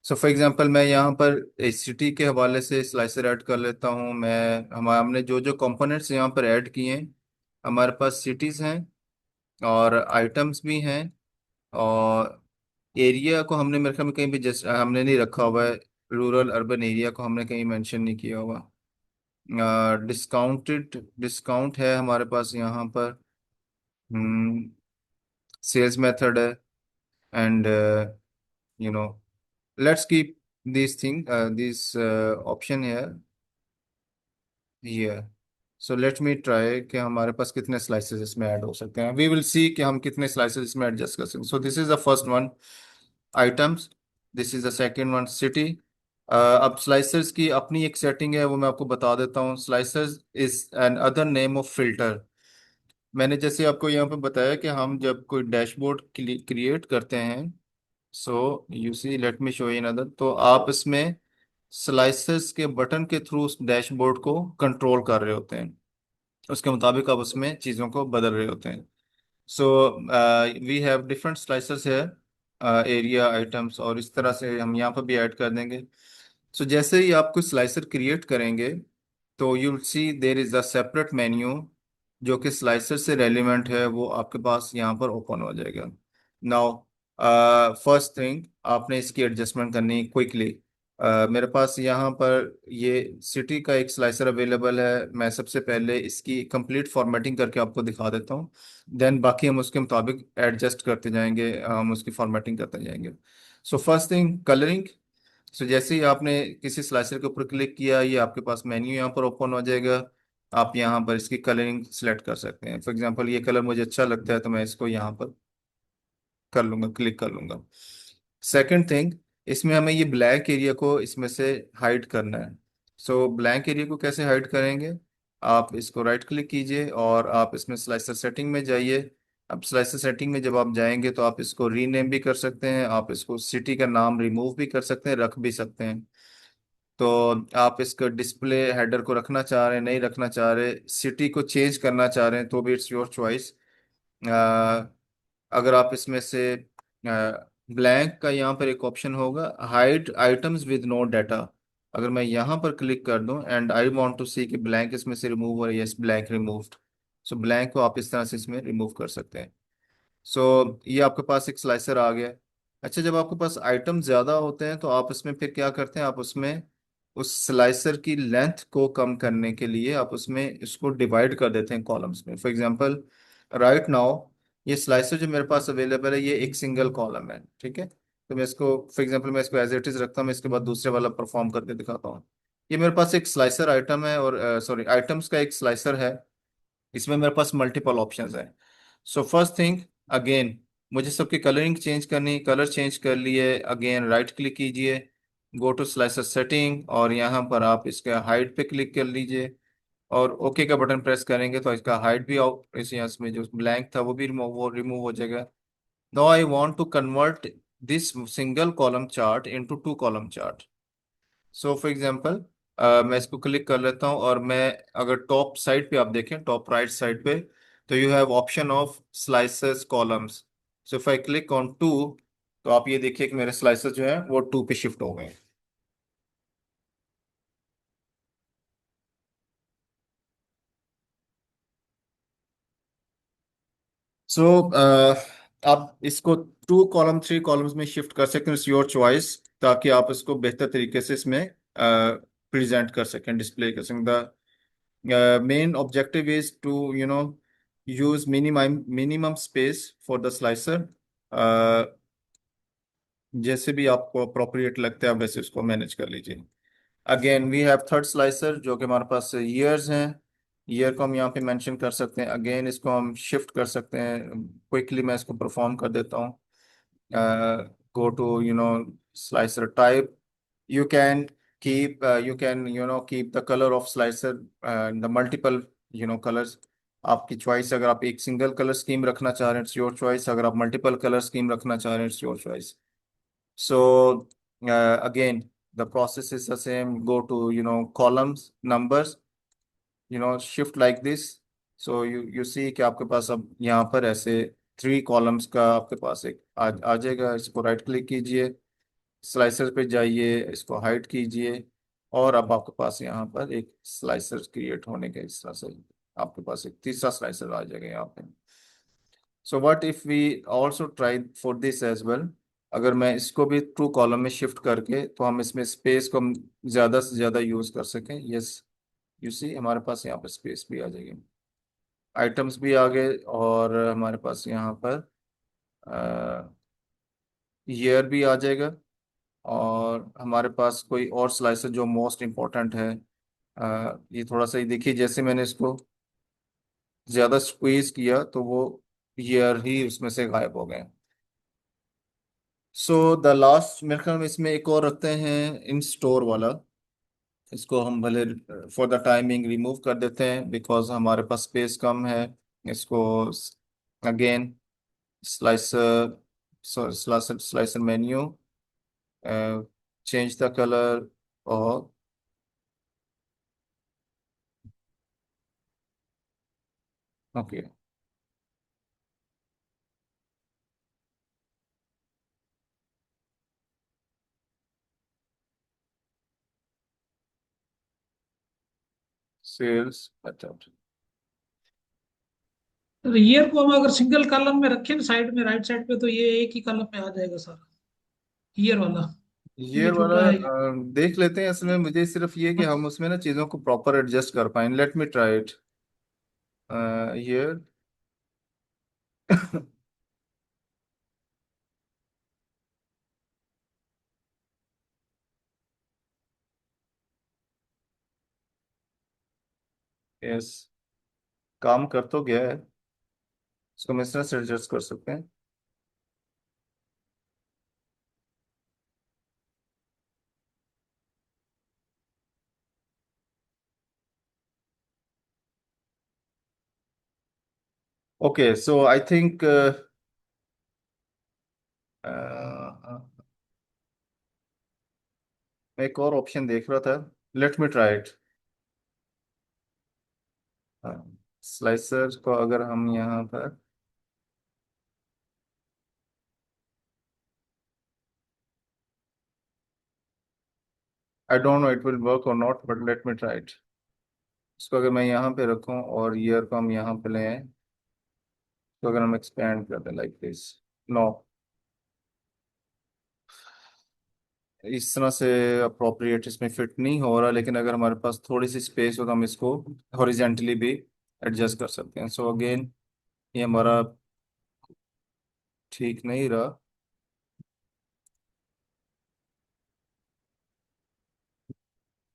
S1: सो फॉर एग्जांपल मैं यहाँ पर सिटी के हवाले से स्लाइसर ऐड कर लेता हूँ. हमने जो जो कंपोनेंट्स यहाँ पर ऐड किए हैं, हमारे पास सिटीज़ हैं और आइटम्स भी हैं. और एरिया को हमने मेरे ख्याल में कहीं भी जस्ट हमने नहीं रखा हुआ है. रूरल अर्बन एरिया को हमने कहीं मेंशन नहीं किया हुआ. डिस्काउंटेड डिस्काउंट है हमारे पास यहाँ पर. सेल्स मेथड है. And you know let's keep this thing this option है ये. सो लेट मी ट्राई कि हमारे पास कितने स्लाइसेस इसमें ऐड हो सकते हैं. वी विल सी कि हम कितने स्लाइसेस इसमें एडजस्ट कर सकते हैं. सो this is the first one, items. This is the second one, city. अब स्लाइसर्स की अपनी एक सेटिंग है, वो मैं आपको बता देता हूँ. Slicers is an other name of filter. मैंने जैसे आपको यहाँ पे बताया कि हम जब कोई डैशबोर्ड क्रिएट करते हैं, so you see let me show in other, तो आप इसमें स्लाइसर्स के बटन के थ्रू उस डैशबोर्ड को कंट्रोल कर रहे होते हैं. उसके मुताबिक आप उसमें चीज़ों को बदल रहे होते हैं. So we have different slicers है, एरिया, आइटम्स, और इस तरह से हम यहाँ पर भी ऐड कर देंगे. सो जैसे ही आप कोई स्लाइसर क्रिएट करेंगे तो you see there is a separate menu जो कि स्लाइसर से रेलिवेंट है, वो आपके पास यहाँ पर ओपन हो जाएगा. नाउ फर्स्ट थिंग, आपने इसकी एडजस्टमेंट करनी क्विकली. मेरे पास यहाँ पर ये सिटी का एक स्लाइसर अवेलेबल है. मैं सबसे पहले इसकी कंप्लीट फॉर्मेटिंग करके आपको दिखा देता हूँ. देन बाकी हम उसके मुताबिक एडजस्ट करते जाएंगे, हम उसकी फॉर्मेटिंग करते जाएंगे. So first thing, colouring. So जैसे ही आपने किसी स्लाइसर के ऊपर क्लिक किया, ये आपके पास मेन्यू यहाँ पर ओपन हो जाएगा. आप यहाँ पर इसकी कलरिंग सेलेक्ट कर सकते हैं. फॉर एग्जांपल ये कलर मुझे अच्छा लगता है तो मैं इसको यहाँ पर कर लूंगा, क्लिक कर लूंगा. सेकंड थिंग, इसमें हमें ये ब्लैक एरिया को इसमें से हाइड करना है. सो ब्लैंक एरिया को कैसे हाइड करेंगे? आप इसको राइट क्लिक कीजिए और आप इसमें स्लाइसर सेटिंग में जाइए. अब स्लाइसर सेटिंग में जब आप जाएंगे तो आप इसको रीनेम भी कर सकते हैं, आप इसको सिटी का नाम रिमूव भी कर सकते हैं, रख भी सकते हैं. तो आप इसका डिस्प्ले हेडर को रखना चाह रहे हैं, नहीं रखना चाह रहे, सिटी को चेंज करना चाह रहे हैं, तो भी इट्स योर चॉइस. अगर आप इसमें से ब्लैंक का यहाँ पर एक ऑप्शन होगा, hide items with no data. अगर मैं यहाँ पर क्लिक कर दूं and I want to see कि ब्लैंक इसमें से रिमूव हो रहा है, yes blank removed. So blank को आप इस तरह से इसमें रिमूव कर सकते हैं. सो ये आपके पास एक स्लाइसर आ गया. अच्छा, जब आपके पास आइटम ज़्यादा होते हैं तो आप उसमें फिर क्या करते हैं, आप उसमें उस स्लाइसर की लेंथ को कम करने के लिए आप उसमें इसको डिवाइड कर देते हैं कॉलम्स में. फॉर एग्जांपल राइट नाउ ये स्लाइसर जो मेरे पास अवेलेबल है, ये एक सिंगल कॉलम है, ठीक है. तो मैं इसको फॉर एग्जांपल मैं इसको एज इट इज रखता हूँ, मैं इसके बाद दूसरे वाला परफॉर्म करके दिखाता हूँ. ये मेरे पास एक स्लाइसर आइटम है, और सॉरी आइटम्स का एक स्लाइसर है. इसमें मेरे पास मल्टीपल ऑप्शंस हैं. सो फर्स्ट थिंग, अगेन मुझे सबकी कलरिंग चेंज करनी, कलर चेंज कर लिए, अगेन राइट क्लिक कीजिए, गो टू स्लाइसर सेटिंग, और यहाँ पर आप इसका हाइड पे क्लिक कर लीजिए और ओके का बटन प्रेस करेंगे तो इसका हाइड भी आउट, इस यहाँ में जो ब्लैंक था वो रिमूव हो जाएगा. Now I want to convert this single column chart into two column chart. So for example मैं इसको क्लिक कर लेता हूँ और मैं अगर टॉप साइड पे आप देखें, टॉप राइट साइड पे, तो you have option of slices columns. So if I click on two, तो आप ये देखिए कि मेरे स्लाइसेस जो है वो टू पे शिफ्ट हो गए। सो आप इसको टू कॉलम, थ्री कॉलम्स में शिफ्ट कर सकते हैं, इट्स योर चॉइस, ताकि आप इसको बेहतर तरीके से इसमें प्रेजेंट कर सकें, डिस्प्ले कर सकें। The main objective is to use minimum space for the slicer. जैसे भी आपको अप्रोप्रिएट लगता है आप वैसे उसको मैनेज कर लीजिए। Again we have third slicer, जो कि हमारे पास ईयर्स हैं। ईयर को हम यहाँ पे मेंशन कर सकते हैं। अगेन इसको हम शिफ्ट कर सकते हैं। क्विकली मैं इसको परफॉर्म कर देता हूँ। Go to slicer type. you can keep the color of slicer, the multiple colors। आपकी चॉइस, अगर आप एक सिंगल कलर स्कीम रखना चाह रहे हैं इट्स योर चॉइस, अगर आप मल्टीपल कलर स्कीम रखना चाह रहे हैं it's your choice. So again, the process is the same. Go to columns, numbers, shift like this। So you see कि आपके पास अब यहाँ पर ऐसे थ्री कॉलम्स का आपके पास एक आ जाएगा। इसको राइट क्लिक कीजिए, स्लाइसर पे जाइए, इसको हाइड कीजिए, और अब आपके पास यहाँ पर एक स्लाइसर क्रिएट होने के इस तरह से आपके पास एक तीसरा स्लाइसर आ जाएगा यहाँ पे। So what if we also try for this as well. अगर मैं इसको भी टू कॉलम में शिफ्ट करके, तो हम इसमें स्पेस को हम ज्यादा से ज्यादा यूज कर सकें। यस, यू सी हमारे पास यहाँ पर स्पेस भी आ जाएगी, आइटम्स भी आ गए, और हमारे पास यहाँ पर ईयर भी आ जाएगा। और हमारे पास कोई और स्लाइसर जो मोस्ट इम्पोर्टेंट है, ये थोड़ा सा ही देखिए, जैसे मैंने इसको ज्यादा स्क्वीज किया तो वो ईयर ही उसमें से गायब हो गए। सो द लास्ट मेरे ख्याल में इसमें एक और रखते हैं, इन स्टोर वाला। इसको हम भले फॉर द टाइमिंग रिमूव कर देते हैं, बिकॉज हमारे पास स्पेस कम है। इसको again slicer, slicer menu, change the colour, और ओके। Sales method.
S2: तो ईयर को हम अगर सिंगल कॉलम में रखें साइड में राइट साइड पे, तो ये एक ही कॉलम में आ जाएगा सर, ईयर वाला।
S1: ये
S2: ये
S1: वाला
S2: छोटा है।
S1: देख लेते हैं। असल में मुझे सिर्फ ये कि हम उसमें ना चीज़ों को प्रॉपर एडजस्ट कर पाए। Late me try it here. Yes, काम कर तो गया है। इसको हम इस तरह से एडजस्ट कर सकते हैं। ओके, सो आई थिंक मैं एक और ऑप्शन देख रहा था। Let me try it. Slicer को अगर हम यहाँ पर, I don't know it will work और not, but let me try it. इसको अगर मैं यहाँ पे रखूँ और ईयर को हम यहाँ पे ले आए, तो अगर हम एक्सपेंड कर दें लाइक दिस, नो, इस तरह से अप्रोप्रिएट इसमें फिट नहीं हो रहा। लेकिन अगर हमारे पास थोड़ी सी स्पेस हो तो हम इसको हॉरिजेंटली भी एडजस्ट कर सकते हैं। सो अगेन ये हमारा ठीक नहीं रहा।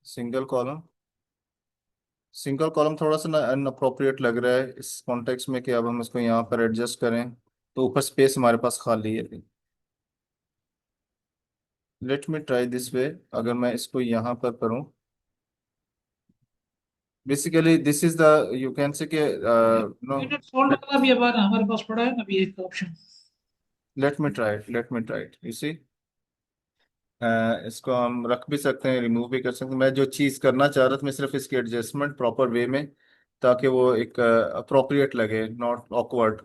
S1: सिंगल कॉलम, सिंगल कॉलम थोड़ा सा ना अनअप्रोप्रिएट लग रहा है इस कॉन्टेक्स्ट में, कि अब हम इसको यहाँ पर एडजस्ट करें तो ऊपर स्पेस हमारे पास खाली है। Let me try this way. अगर मैं इसको यहाँ पर करूँ, basically this is the, you can say no.
S2: मिनट फोल्ड वाला भी हमारे पास पड़ा है ना अभी एक option.
S1: Let me try it, let me try it, you see. इसको हम रख भी सकते हैं, रिमूव भी कर सकते हैं। मैं जो चीज़ करना चाह रहा था, मैं सिर्फ इसके एडजस्टमेंट प्रॉपर वे में, ताकि वो एक अप्रोप्रिएट लगे, नॉट ऑकवर्ड।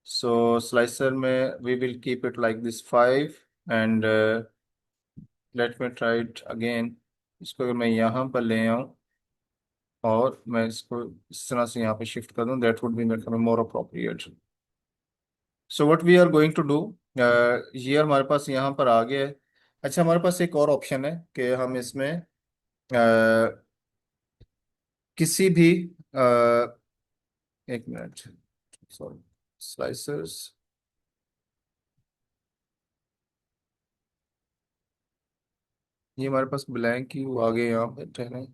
S1: सो स्लाइसर में we will keep it like this 5, and let me try it again. इसको अगर मैं यहाँ पर ले आऊँ और मैं इसको इस तरह से यहाँ पे शिफ्ट कर दूँ, that would be make more appropriate. So what we are going to do, ये हमारे पास यहाँ पर आ गया है। अच्छा, हमारे पास एक और ऑप्शन है कि हम इसमें किसी भी एक मिनट, सॉरी, स्लाइसर्स, ये हमारे पास ब्लैंक ही वो आगे यहाँ पे ठहरे।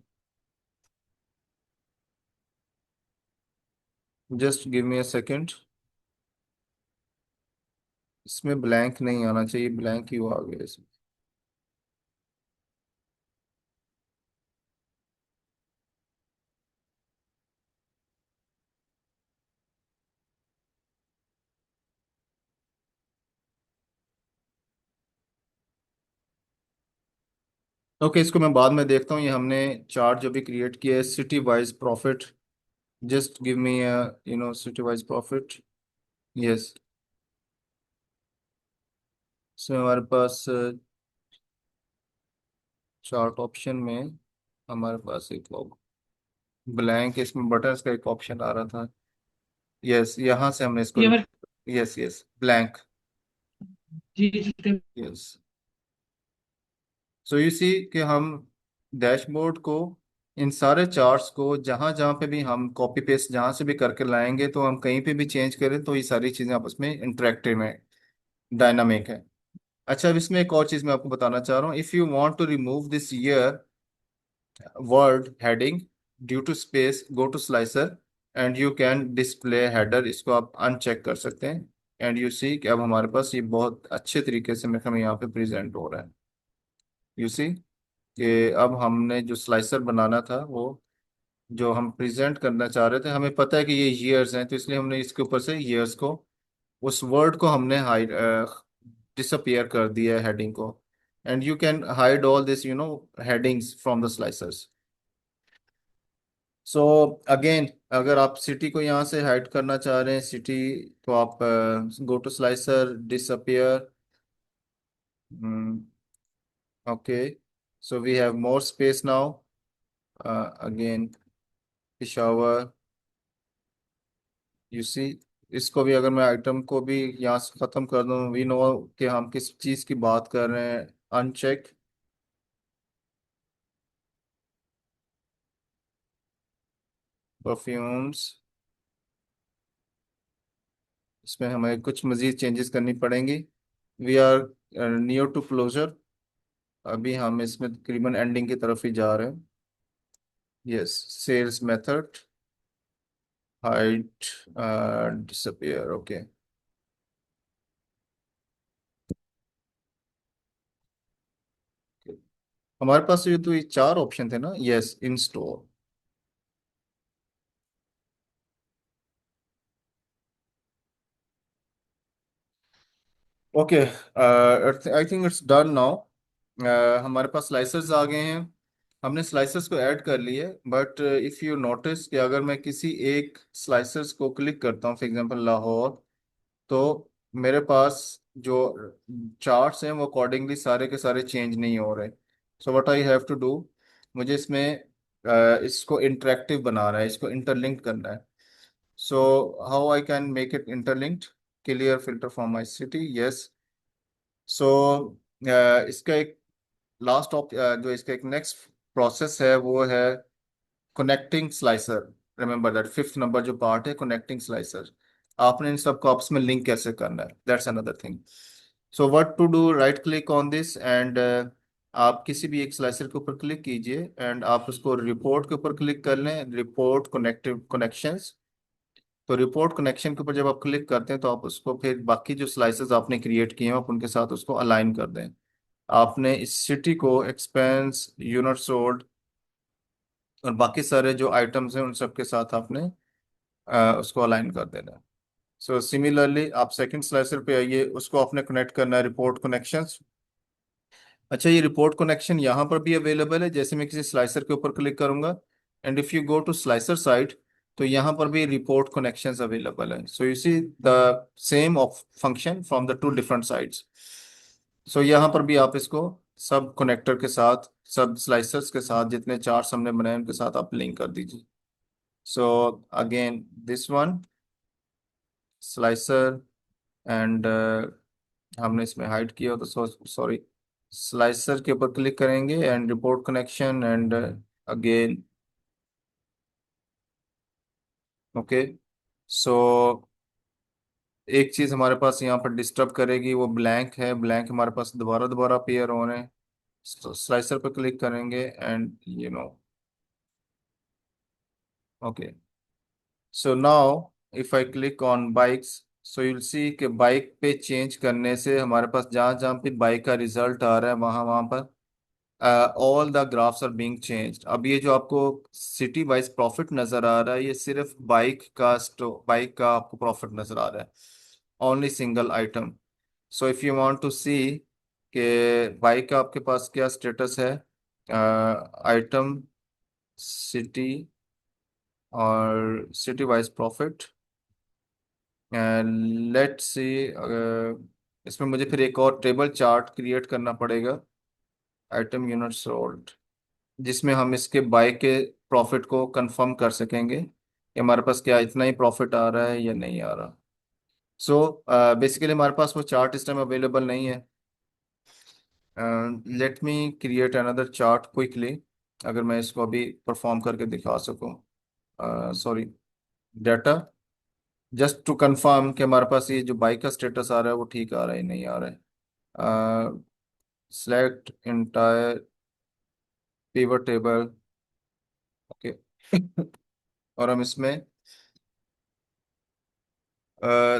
S1: Just give me a second. इसमें ब्लैंक नहीं आना चाहिए, ब्लैंक ही वो आ गया इसमें। ओके, इसको मैं बाद में देखता हूँ। ये हमने चार्ट जो भी क्रिएट किया है, city wise profit, just give मी सिटी वाइज प्रॉफिट। यस, इसमें हमारे पास चार्ट ऑप्शन में हमारे पास एक ब्लैंक, इसमें बटन्स का एक ऑप्शन आ रहा था। यस, यहाँ से हमने इसको,
S2: ये हमारे
S1: यस यस, ब्लैंक।
S2: जी जी,
S1: यस, सो यू सी कि हम डैशबोर्ड को, इन सारे चार्ट्स को जहाँ जहाँ पे भी हम कॉपी पेस्ट जहाँ से भी करके लाएंगे, तो हम कहीं पे भी चेंज करें तो ये सारी चीज़ें आपस में इंटरेक्टिव है, डायनामिक है। अच्छा, अब इसमें एक और चीज़ मैं आपको बताना चाह रहा हूँ। If you want to remove this year word heading due to space, go to slicer and you can display header, इसको आप अनचेक कर सकते हैं। एंड यू सी कि अब हमारे पास ये बहुत अच्छे तरीके से मैं हमें यहाँ पे प्रेजेंट हो रहा है। यू सी कि अब हमने जो स्लाइसर बनाना था, वो जो हम प्रेजेंट करना चाह रहे थे, हमें पता है कि ये ईयर्स हैं, तो इसलिए हमने इसके ऊपर से ईयर्स को, उस वर्ड को हमने हाइड, डिसअपियर कर दिया है, हेडिंग को। And you can hide all this headings from the slicers. So again, अगर आप सिटी को यहाँ से हाइड करना चाह रहे हैं, सिटी, तो आप go to slicer, disappear. Okay, so we have more space now. Again, Peshawar, you see, इसको भी अगर मैं आइटम को भी यहाँ से खत्म कर दूं, वी नो कि हम किस चीज़ की बात कर रहे हैं। अनचेक, परफ्यूम्स, इसमें हमें कुछ मज़ीद चेंजेस करनी पड़ेंगी। We are near to closure, अभी हम इसमें तकरीबन एंडिंग की तरफ ही जा रहे हैं। यस, sales method, height, disappear, okay. हमारे पास ये तो ये चार ऑप्शन थे ना, yes, in store. Okay, I think it's done now. हमारे पास स्लाइसर्स आ गए हैं, हमने स्लाइसर्स को ऐड कर लिए। बट इफ़ यू नोटिस कि अगर मैं किसी एक स्लाइसर्स को क्लिक करता हूँ, फॉर एग्जांपल लाहौर, तो मेरे पास जो चार्ट्स हैं वो अकॉर्डिंगली सारे के सारे चेंज नहीं हो रहे। So what I have to do, मुझे इसमें इसको इंटरेक्टिव बनाना है, इसको इंटरलिंक करना है। So how I can make it interlinked, clear filter for my city, yes. So इसका एक लास्ट जो इसका एक नेक्स्ट प्रोसेस है, वो है connecting slicer. Remember that fifth number जो पार्ट है, कनेक्टिंग स्लाइसर। आपने इन सब को आपस में लिंक कैसे करना है, that's another thing. So what to do, right click on this and आप किसी भी एक स्लाइसर के ऊपर क्लिक कीजिए, एंड आप उसको रिपोर्ट के ऊपर क्लिक कर लें, रिपोर्ट कनेक्टिव कनेक्शंस। तो रिपोर्ट कनेक्शन के ऊपर जब आप क्लिक करते हैं, तो आप उसको फिर बाकी जो स्लाइसेस आपने क्रिएट किए हैं, आप उनके साथ उसको अलाइन कर दें। आपने इस सिटी को, एक्सपेंस, यूनिट सोल्ड और बाकी सारे जो आइटम्स हैं, उन सब के साथ आपने उसको अलाइन कर देना है। सो सिमिलरली आप सेकंड स्लाइसर पे आइए, उसको आपने कनेक्ट करना है, रिपोर्ट कनेक्शंस। अच्छा, ये रिपोर्ट कनेक्शन यहाँ पर भी अवेलेबल है। जैसे मैं किसी स्लाइसर के ऊपर क्लिक करूंगा and if you go to slicer site, तो यहाँ पर भी रिपोर्ट कनेक्शंस अवेलेबल है। So you see the same of function from the two different sides. So यहाँ पर भी आप इसको सब कनेक्टर के साथ, सब स्लाइसर्स के साथ, जितने चार्ट्स हमने बनाए उनके साथ आप लिंक कर दीजिए। So again this one slicer and हमने इसमें हाइड किया तो सॉरी, स्लाइसर के ऊपर क्लिक करेंगे and report connection and again okay. So एक चीज हमारे पास यहाँ पर डिस्टर्ब करेगी, वो ब्लैंक है। ब्लैंक हमारे पास दोबारा दोबारा अपीयर हो रहे हैं। स्लाइसर पर क्लिक करेंगे and okay. So now if I click on bikes, so you'll see कि बाइक पे चेंज करने से हमारे पास जहाँ जहाँ पे बाइक का रिजल्ट आ रहा है वहाँ वहाँ पर all the graphs are being changed. अब ये जो आपको सिटी वाइज प्रॉफिट नजर आ रहा है, ये सिर्फ बाइक का आपको प्रॉफिट नजर आ रहा है, only single item. So if you want to see कि बाइक का आपके पास क्या स्टेटस है, आइटम, सिटी और city wise profit, let's see, इसमें मुझे फिर एक और टेबल चार्ट क्रिएट करना पड़ेगा, आइटम यूनिट सोल्ड, जिसमें हम इसके बाय के प्रॉफिट को कंफर्म कर सकेंगे कि हमारे पास क्या इतना ही प्रॉफिट आ रहा है या नहीं आ रहा। सो बेसिकली हमारे पास वो चार्ट इस टाइम अवेलेबल नहीं है। Let me create another chart quickly, अगर मैं इसको अभी परफॉर्म करके दिखा सकूं। Sorry, data, just to confirm कि हमारे पास ये जो बाइक का स्टेटस आ रहा है वो ठीक आ रहा है नहीं आ रहा है। Select entire pivot table, okay. और हम इसमें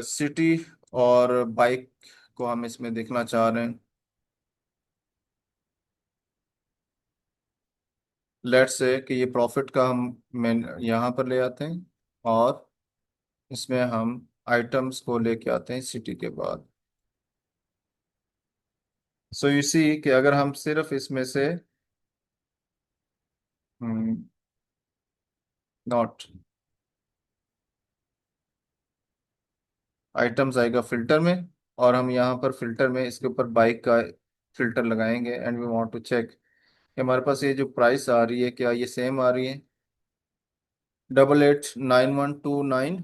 S1: सिटी और बाइक को हम इसमें देखना चाह रहे हैं। लेट्स से कि ये प्रॉफिट का हम मेन यहाँ पर ले आते हैं और इसमें हम आइटम्स को लेके आते हैं सिटी के बाद। सो यू सी कि अगर हम सिर्फ इसमें से नॉट आइटम्स आएगा फिल्टर में, और हम यहाँ पर फिल्टर में इसके ऊपर बाइक का फिल्टर लगाएंगे and we want to check कि हमारे पास ये जो प्राइस आ रही है क्या ये सेम आ रही है। 889129,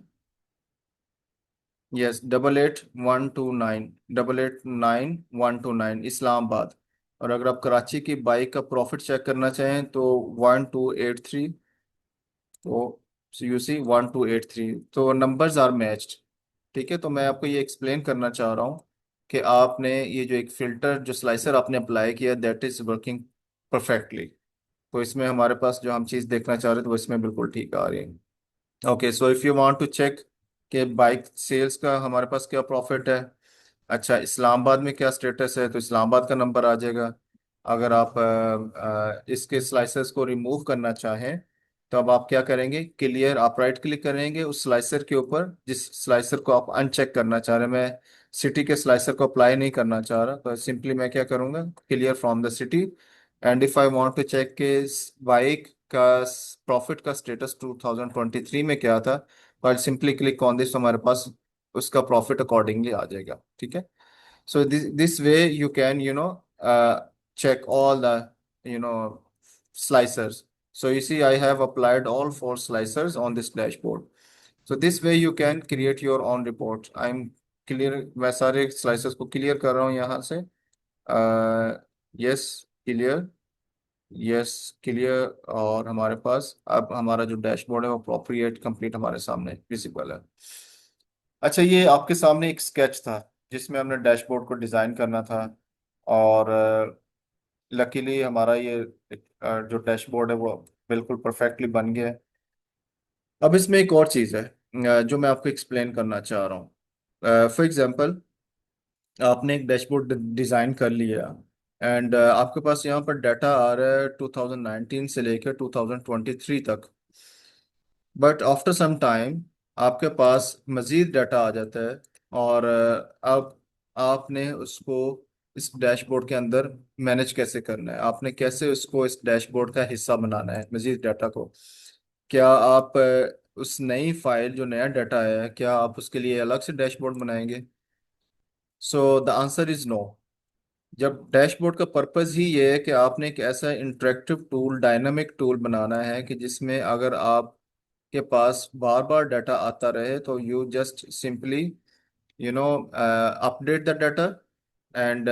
S1: यस, 889129, 889129 इस्लामाबाद। और अगर आप कराची की बाइक का प्रॉफिट चेक करना चाहें तो 1283, तो यू सी 1283, तो नंबर्स आर मैच्ड। ठीक है, तो मैं आपको ये एक्सप्लेन करना चाह रहा हूँ कि आपने ये जो एक फिल्टर जो स्लाइसर आपने अप्लाई किया दैट इज वर्किंग परफेक्टली। तो इसमें हमारे पास जो हम चीज़ देखना चाह रहे थे वो इसमें बिल्कुल ठीक आ रही है। Okay, so if you want to check कि बाइक सेल्स का हमारे पास क्या प्रॉफिट है, अच्छा इस्लामाबाद में क्या स्टेटस है, तो इस्लामाबाद का नंबर आ जाएगा। अगर आप इसके स्लाइसर्स को रिमूव करना चाहें तो अब आप क्या करेंगे, क्लियर, आप राइट क्लिक करेंगे उस स्लाइसर के ऊपर जिस स्लाइसर को आप अनचेक करना चाह रहे हैं। मैं सिटी के स्लाइसर को अप्लाई नहीं करना चाह रहा, तो सिंपली मैं क्या करूंगा, clear from the city, and if I want to check के बाइक का प्रॉफिट का स्टेटस 2023 में क्या था, तो I simply click on this, हमारे पास उसका प्रॉफिट अकॉर्डिंगली आ जाएगा। ठीक है, so this way you can check all the slicers. So you see I have applied all four slicers on this dashboard. So this way you can create your own report. I'm clear, मैं सारे slicers को clear कर रहा हूँ यहाँ से। yes, clear, yes, clear। और हमारे पास अब हमारा जो डैशबोर्ड है वो appropriate complete हमारे सामने विजिबल है। अच्छा, ये आपके सामने एक स्केच था जिसमें हमने डैशबोर्ड को डिजाइन करना था, और लकीली हमारा ये जो डैशबोर्ड है वो बिल्कुल परफेक्टली बन गया है। अब इसमें एक और चीज़ है जो मैं आपको एक्सप्लेन करना चाह रहा हूँ। फॉर एग्जांपल, आपने एक डैशबोर्ड डिजाइन कर लिया एंड आपके पास यहाँ पर डाटा आ रहा है 2019 से लेकर 2023 तक, बट आफ्टर सम टाइम आपके पास मजीद डाटा आ जाता है और अब आपने उसको इस डैशबोर्ड के अंदर मैनेज कैसे करना है, आपने कैसे उसको इस डैशबोर्ड का हिस्सा बनाना है मजीद डाटा को। क्या आप उस नई फाइल जो नया डाटा है, क्या आप उसके लिए अलग से डैशबोर्ड बनाएंगे? So the answer is no. जब डैशबोर्ड का पर्पस ही ये है कि आपने एक ऐसा इंटरेक्टिव टूल, डायनामिक टूल बनाना है कि जिसमें अगर आपके पास बार बार डाटा आता रहे तो you just simply update the data, and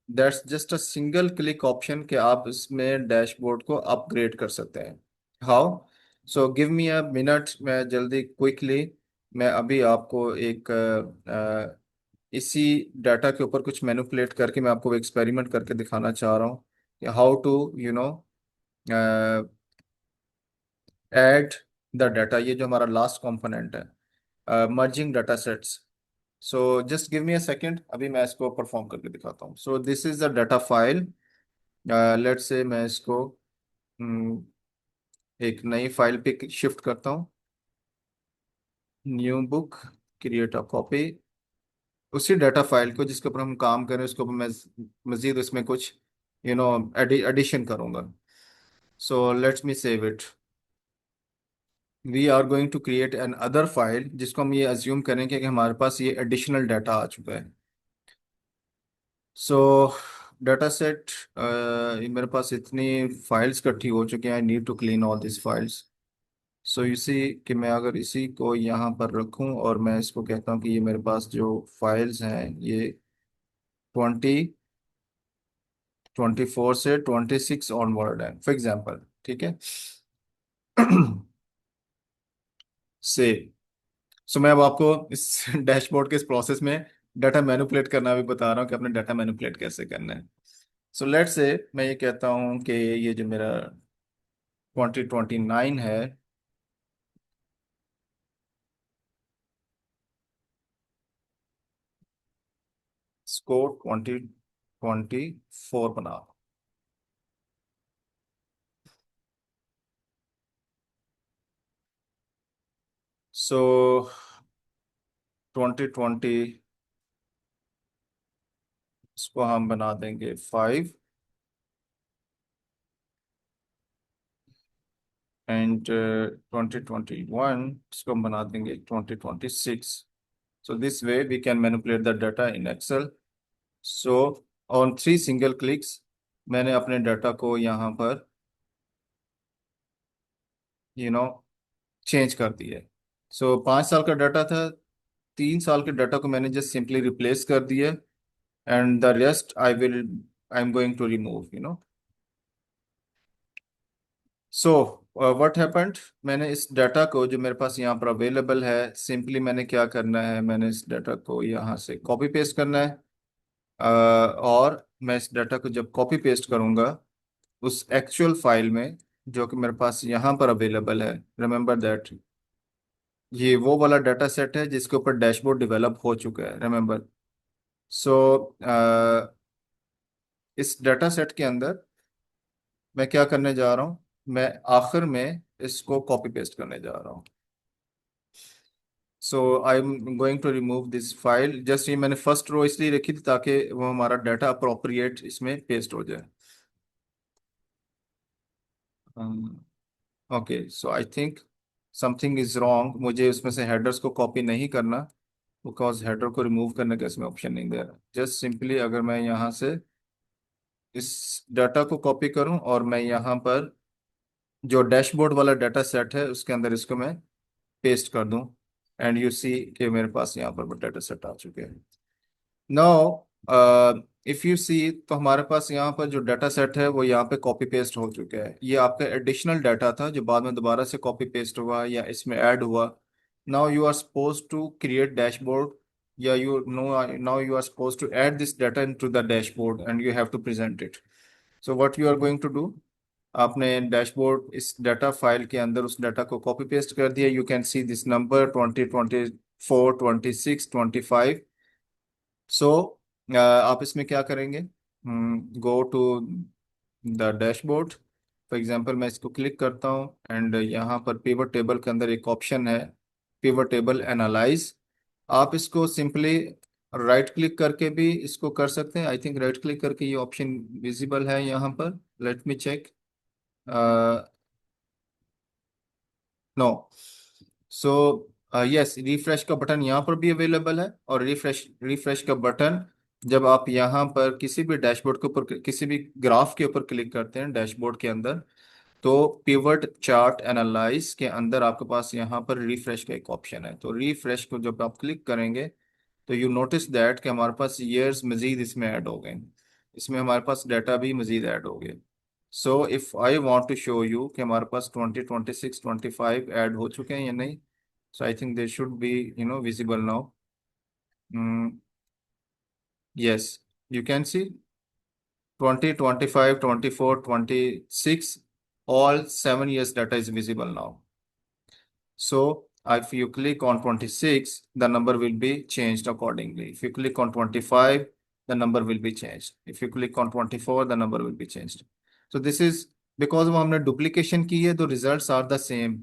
S1: that's just a single click option कि आप इसमें डैशबोर्ड को अपग्रेड कर सकते हैं। How? So give me a minute, मैं जल्दी क्विकली मैं अभी आपको एक इसी डाटा के ऊपर कुछ मैनिपुलेट करके मैं आपको एक्सपेरिमेंट करके दिखाना चाह रहा हूँ कि how to add the data. ये जो हमारा लास्ट कंपोनेंट है, merging data sets. So just give me a second, अभी मैं इसको परफॉर्म करके दिखाता हूँ। So this is the data file. Let's say मैं इसको हम्म, एक नई फाइल पे शिफ्ट करता हूँ। New book, create a copy. उसी डाटा फाइल को जिसके ऊपर हम काम करें उसके ऊपर मैं मजीद उसमें कुछ एडिशन करूंगा। So let's me save it. We are going to create another file जिसको हम ये अज्यूम करेंगे कि हमारे पास ये एडिशनल डाटा आ चुका है। सो डाटा सेट, मेरे पास इतनी फाइल्स इकट्ठी हो चुकी हैं, I need to clean all this files. So इसी कि मैं अगर इसी को यहाँ पर रखूँ और मैं इसको कहता हूँ कि ये मेरे पास जो फाइल्स हैं ये 24 से 26 ऑनवर्ड है फॉर एग्जांपल, ठीक है। से सो मैं अब आपको इस डैशबोर्ड के इस प्रोसेस में डाटा मैनिपुलेट करना भी बता रहा हूँ कि अपने डाटा मैनिपुलेट कैसे करना है। सो लेट्स से मैं ये कहता हूँ कि ये जो मेरा 2029 है, इसको 2024 बना। सो 2020 इसको हम बना देंगे 5, एंड 2021 इसको हम बना देंगे 2026। So this way we can manipulate the data in Excel. So on 3 single clicks मैंने अपने डाटा को यहाँ पर यू नो चेंज कर दिया है। सो 5 साल का डाटा था, 3 साल के डाटा को मैंने जस्ट सिंपली रिप्लेस कर दिया, and the rest I am going to remove so what happened. मैंने इस डाटा को जो मेरे पास यहाँ पर अवेलेबल है, सिंपली मैंने क्या करना है, मैंने इस डाटा को यहाँ से कॉपी पेस्ट करना है। और मैं इस डाटा को जब कॉपी पेस्ट करूंगा उस एक्चुअल फाइल में जो कि मेरे पास यहाँ पर अवेलेबल है, रिमेंबर दैट ये वो वाला डाटा सेट है जिसके ऊपर डैशबोर्ड डेवलप हो चुका है, रिमेंबर। सो इस डाटा सेट के अंदर मैं क्या करने जा रहा हूँ, मैं आखिर में इसको कॉपी पेस्ट करने जा रहा हूँ। So I am going to remove this file. Just ये मैंने फर्स्ट रो इसलिए रखी थी ताकि वो हमारा डाटा अप्रोप्रिएट इसमें पेस्ट हो जाए। Okay, so I think something is wrong, मुझे उसमें से हेडर्स को कॉपी नहीं करना, बिकॉज हेडर को रिमूव करने का इसमें ऑप्शन नहीं दे रहा। जस्ट सिंपली अगर मैं यहाँ से इस डाटा को कॉपी करूँ और मैं यहाँ पर जो डैशबोर्ड वाला डाटा सेट है उसके अंदर इसको मैं पेस्ट कर दूँ, एंड यू सी कि मेरे पास यहाँ पर वो डाटा सेट आ चुके हैं। नाउ इफ यू सी, तो हमारे पास यहाँ पर जो डाटा सेट है वो यहाँ पे कॉपी पेस्ट हो चुका है। ये आपका एडिशनल डाटा था जो बाद में दोबारा से कॉपी पेस्ट हुआ या इसमें ऐड हुआ। Now you are suppose to create dashboard, या you know now you are suppose to add this data into the dashboard and you have to present it. So what you are going to do, आपने डैशबोर्ड इस डाटा फाइल के अंदर उस डाटा को कॉपी पेस्ट कर दिया। You can see this number 2024 26 25। So आप इसमें क्या करेंगे, go to the dashboard. For example मैं इसको क्लिक करता हूँ एंड यहाँ पर पिवट टेबल के अंदर एक ऑप्शन है, पिवट टेबल एनालाइज। आप इसको सिंपली राइट क्लिक करके भी इसको कर सकते हैं। आई थिंक राइट क्लिक करके ये ऑप्शन विजिबल है यहाँ पर। Let me check. No. So yes, refresh का बटन यहाँ पर भी अवेलेबल है, और रिफ्रेश रिफ्रेश का बटन जब आप यहाँ पर किसी भी डैशबोर्ड के ऊपर, किसी भी ग्राफ के ऊपर क्लिक करते हैं डैशबोर्ड के अंदर, तो पिवट चार्ट एनालाइज के अंदर आपके पास यहाँ पर रिफ्रेश का एक ऑप्शन है। तो रिफ्रेश को जब आप क्लिक करेंगे तो यू नोटिस दैट कि हमारे पास ईयर्स मजीद इसमें ऐड हो गए, इसमें हमारे पास डाटा भी मजीद ऐड हो गए। So if I want to show you कि हमारे पास 20, 26, 25 ऐड हो चुके हैं या नहीं, so I think they should be visible now. Yes, you can see 20, 25, 24, 26, all 7 years data is visible now. So if you click on 26, the number will be changed accordingly. If you click on 25, the number will be changed. If you click on 24, the number will be changed. So this is because वो हमने duplication की है, तो results are the same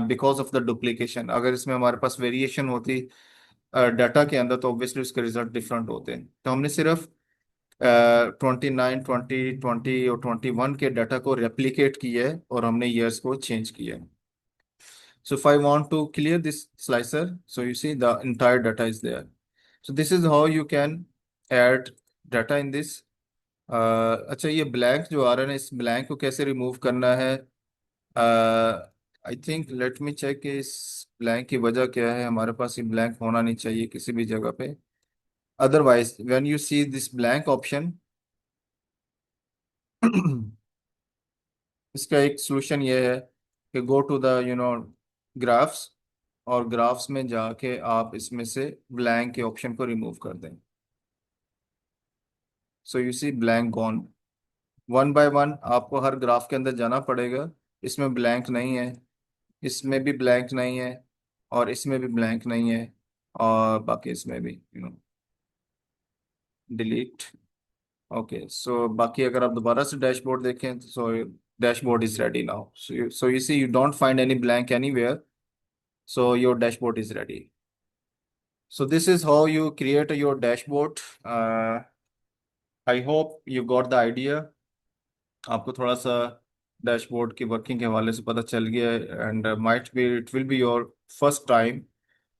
S1: because of the duplication. अगर इसमें हमारे पास वेरिएशन होती डाटा के अंदर, तो ऑब्वियसली उसके रिजल्ट डिफरेंट होते हैं। तो हमने सिर्फ 29, 20, 20 और 21 के डाटा को रेप्लिकेट किया है, और हमने ईयर्स को चेंज किया है। So if I want to clear this slicer, so you see the entire data is there. So this is how you can add data in this. अच्छा, ये ब्लैंक जो आ रहा है ना, इस ब्लैंक को कैसे रिमूव करना है? I think let me check इस ब्लैंक की वजह क्या है। हमारे पास ये ब्लैंक होना नहीं चाहिए किसी भी जगह पे। Otherwise when you see this blank option इसका एक सोल्यूशन ये है कि गो टू द ग्राफ्स, और ग्राफ्स में जाके आप इसमें से ब्लैंक के ऑप्शन को रिमूव कर दें। So you see blank gone. One by one आपको हर ग्राफ के अंदर जाना पड़ेगा। इसमें ब्लैंक नहीं है, इसमें भी ब्लैंक नहीं है, और इसमें भी ब्लैंक नहीं है, और बाकी इसमें भी डिलीट। ओके, सो बाकी अगर आप दोबारा से डैशबोर्ड देखें, so dashboard is ready now. So you see you don't find any blank anywhere, so your dashboard is ready. So this is how you create your dashboard. I hope you got the idea. आपको थोड़ा सा डैशबोर्ड की वर्किंग के हवाले से पता चल गया है, and might be it will be your first time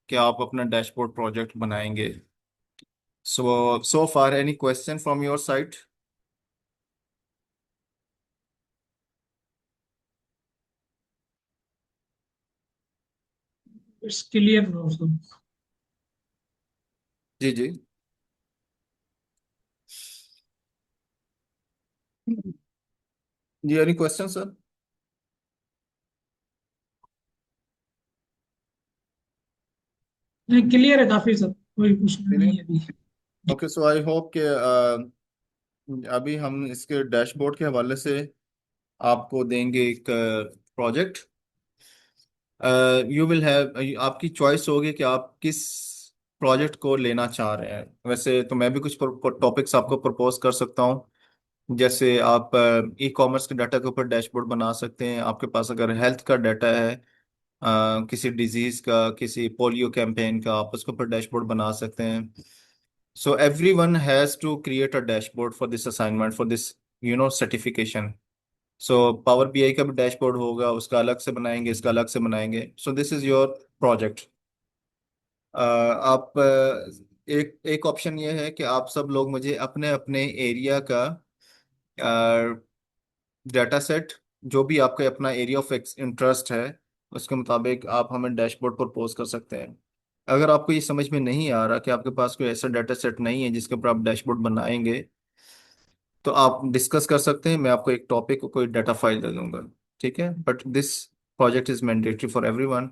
S1: कि आप अपना डैशबोर्ड प्रोजेक्ट बनाएंगे। So far any question from your side?
S2: It's clear also.
S1: जी जी जी, एनी क्वेश्चन सर?
S2: नहीं, क्लियर है काफी सब, कोई पूछना नहीं है अभी।
S1: ओके, सो आई होप कि अभी हम इसके डैशबोर्ड के हवाले से आपको देंगे एक प्रोजेक्ट। यू विल हैव, आपकी चॉइस होगी कि आप किस प्रोजेक्ट को लेना चाह रहे हैं। वैसे तो मैं भी कुछ टॉपिक्स आपको प्रपोज कर सकता हूँ। जैसे आप ई कॉमर्स के डाटा के ऊपर डैशबोर्ड बना सकते हैं। आपके पास अगर हेल्थ का डाटा है, किसी डिजीज का, किसी पोलियो कैंपेन का, आप उसके ऊपर डैशबोर्ड बना सकते हैं। So everyone has to create a dashboard for this assignment, for this certification. So power BI का भी डैशबोर्ड होगा, उसका अलग से बनाएंगे, इसका अलग से बनाएंगे। सो दिस इज योर प्रोजेक्ट। आप एक एक ऑप्शन ये है कि आप सब लोग मुझे अपने अपने एरिया का डाटा सेट, जो भी आपका अपना एरिया ऑफ इंटरेस्ट है, उसके मुताबिक आप हमें डैशबोर्ड पर पोस्ट कर सकते हैं। अगर आपको ये समझ में नहीं आ रहा कि आपके पास कोई ऐसा डाटा सेट नहीं है जिसके ऊपर आप डैशबोर्ड बनाएंगे, तो आप डिस्कस कर सकते हैं। मैं आपको एक टॉपिक को कोई डाटा फाइल दे दूंगा, ठीक है? But this project is mandatory for everyone.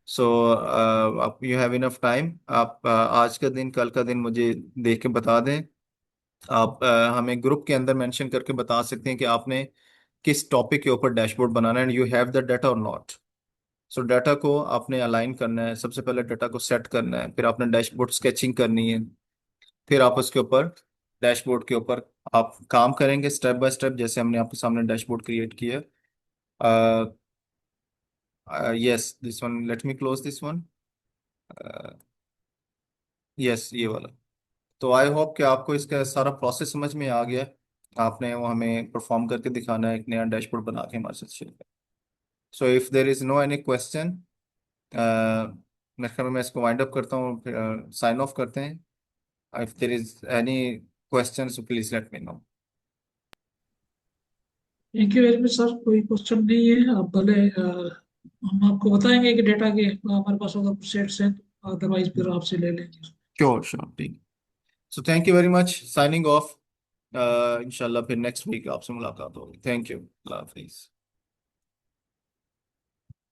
S1: So आप यू हैव इनफ टाइम। आप आज का दिन, कल का दिन मुझे देख के बता दें। आप हमें ग्रुप के अंदर मेंशन करके बता सकते हैं कि आपने किस टॉपिक के ऊपर डैशबोर्ड बनाना है, and you have the data और नॉट। सो डाटा को आपने अलाइन करना है, सबसे पहले डाटा को सेट करना है, फिर आपने डैशबोर्ड स्केचिंग करनी है, फिर आप उसके ऊपर डैशबोर्ड के ऊपर आप काम करेंगे स्टेप बाय स्टेप, जैसे हमने आपके सामने डैशबोर्ड क्रिएट किया। Yes, this one, let me close this one. Yes, ये वाला। तो आई होप कि आपको इसका सारा प्रोसेस समझ में आ गया। आपने वो हमें परफॉर्म करके दिखाना है, एक नया डैशबोर्ड बना के हमारे साथ शेयर करें। So if there is no any question, मेरे ख्याल में मैं इसको वाइंड अप करता हूँ, फिर साइन ऑफ करते हैं। If there is any question so please let me no.
S2: Thank you very much sir, कोई क्वेश्चन नहीं है। आप भले हम आपको बताएंगे कि डेटा के हमारे पास अगर कुछ सेट्स हैं, अदरवाइज फिर आपसे ले लेंगे।
S1: श्योर श्योर, ठीक। So thank you very much, signing off. इंशाल्लाह फिर नेक्स्ट वीक आपसे मुलाकात होगी। Thank you, Allah Hafiz.